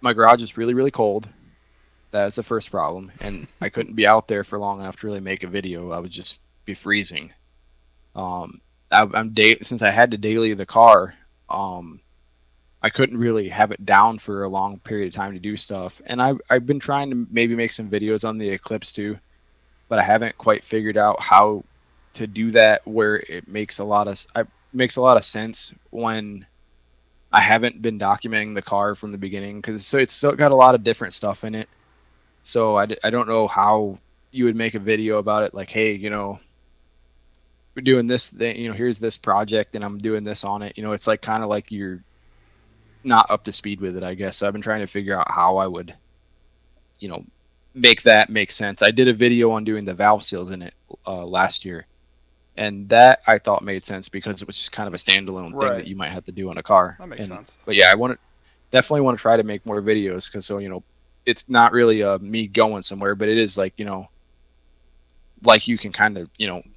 garage is really, really cold. That's the first problem. And I couldn't be out there for long enough to really make a video. I would just be freezing. Since I had to daily the car, I couldn't really have it down for a long period of time to do stuff. And I've been trying to maybe make some videos on the Eclipse too, but I haven't quite figured out how to do that where it makes a lot of sense when I haven't been documenting the car from the beginning, because it's still got a lot of different stuff in it. So I don't know how you would make a video about it, like, hey, we're doing this thing, here's this project and I'm doing this on it. It's like kind of like you're not up to speed with it, I guess. So I've been trying to figure out how I would, make that make sense. I did a video on doing the valve seals in it last year, and that I thought made sense because it was just kind of a standalone thing that you might have to do on a car. That makes sense. But yeah, definitely want to try to make more videos because it's not really me going somewhere, but it is like like you can kind of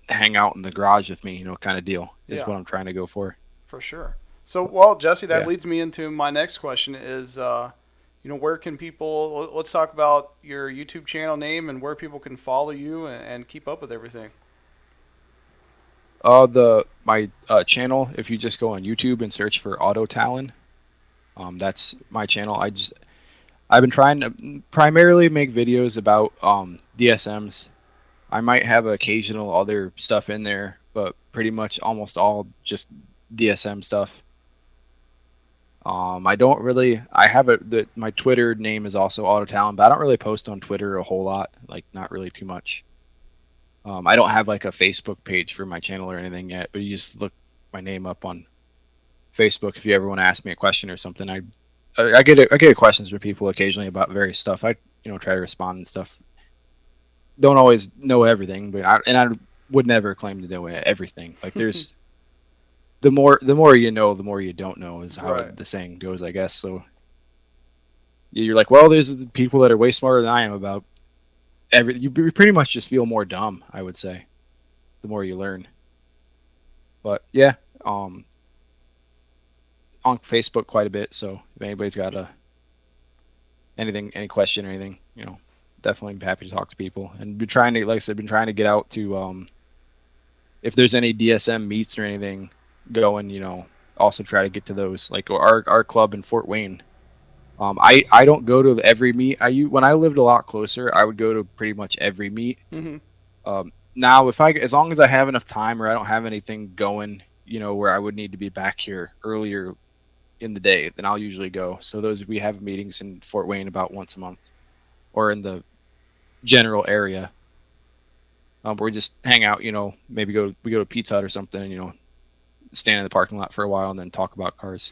hang out in the garage with me, kind of deal is what I'm trying to go for. For sure. So, well, Jesse, that leads me into my next question is, where can people, let's talk about your YouTube channel name and where people can follow you and keep up with everything. My channel, if you just go on YouTube and search for Auto Talon, that's my channel. I've been trying to primarily make videos about DSMs. I might have occasional other stuff in there, but pretty much almost all just DSM stuff. My Twitter name is also Auto Talon, but I don't really post on Twitter a whole lot, like not really too much. I don't have like a Facebook page for my channel or anything yet, but you just look my name up on Facebook if you ever want to ask me a question or something. I get questions from people occasionally about various stuff. I try to respond and stuff. Don't always know everything, but I would never claim to know everything. Like there's the more you know, the more you don't know is how the saying goes, I guess. So you're like, well, there's people that are way smarter than I am about everything. You pretty much just feel more dumb, I would say, the more you learn. But yeah, on Facebook quite a bit. So if anybody's got any question or anything, definitely be happy to talk to people. And been trying to, like I said, get out to if there's any DSM meets or anything going, also try to get to those. Like our club in Fort Wayne. I don't go to every meet. When I lived a lot closer, I would go to pretty much every meet. Mm-hmm. Now, as long as I have enough time or I don't have anything going, where I would need to be back here earlier in the day, then I'll usually go. So we have meetings in Fort Wayne about once a month, or in the general area, where we just hang out. Maybe we go to Pizza Hut or something, and stand in the parking lot for a while and then talk about cars.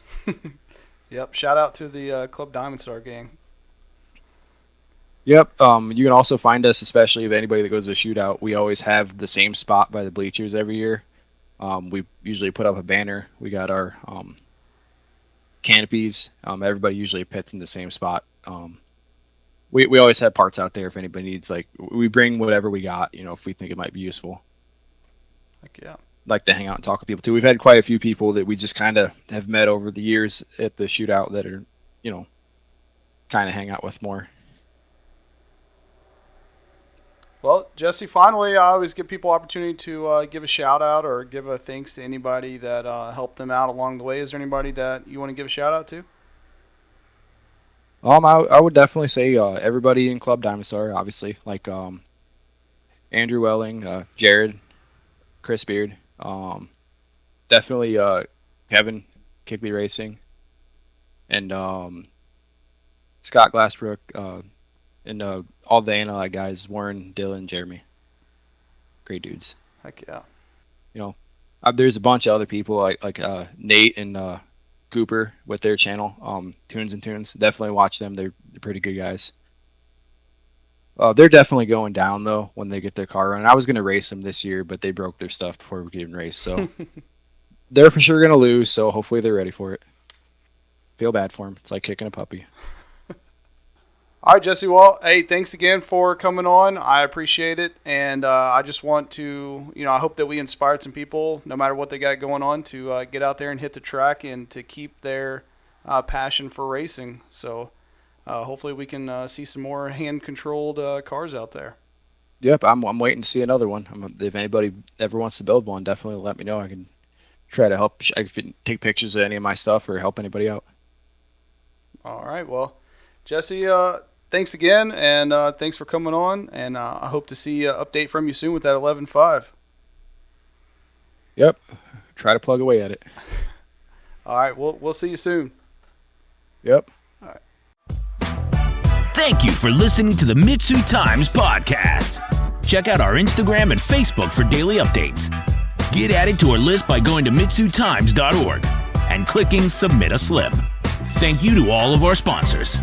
Yep. Shout out to the Club Diamond Star gang. Yep. You can also find us, especially if anybody that goes to a shootout. We always have the same spot by the bleachers every year. We usually put up a banner. We got our canopies. Everybody usually pits in the same spot. We always have parts out there if anybody needs. Like, we bring whatever we got. If we think it might be useful. Heck yeah. Like to hang out and talk to people too. We've had quite a few people that we just kind of have met over the years at the shootout that are, kind of hang out with more. Well, Jesse, finally, I always give people opportunity to give a shout out or give a thanks to anybody that helped them out along the way. Is there anybody that you want to give a shout out to? I would definitely say everybody in Club Diamond Star, obviously, like Andrew Welling, Jared, Chris Beard, definitely Kevin Kickley Racing, and Scott Glassbrook, and all the NLI guys, Warren, Dylan, Jeremy. Great dudes. Heck yeah. There's a bunch of other people like Nate and Cooper with their channel, Tunes and Tunes. Definitely watch them. They're pretty good guys. They're definitely going down, though, when they get their car running. I was going to race them this year, but they broke their stuff before we could even race. So they're for sure going to lose, so hopefully they're ready for it. Feel bad for them. It's like kicking a puppy. All right, Jesse. Well, hey, thanks again for coming on. I appreciate it. And I just want to, I hope that we inspired some people, no matter what they got going on, to get out there and hit the track and to keep their passion for racing. So hopefully we can see some more hand-controlled cars out there. Yep, I'm waiting to see another one. If anybody ever wants to build one, definitely let me know. I can try to help. I can take pictures of any of my stuff or help anybody out. All right, well, Jesse, thanks again, and thanks for coming on, and I hope to see an update from you soon with that 11.5. Yep, try to plug away at it. All right, we'll see you soon. Yep. All right. Thank you for listening to the MitsuTimes podcast. Check out our Instagram and Facebook for daily updates. Get added to our list by going to MitsuTimes.org and clicking Submit a Slip. Thank you to all of our sponsors.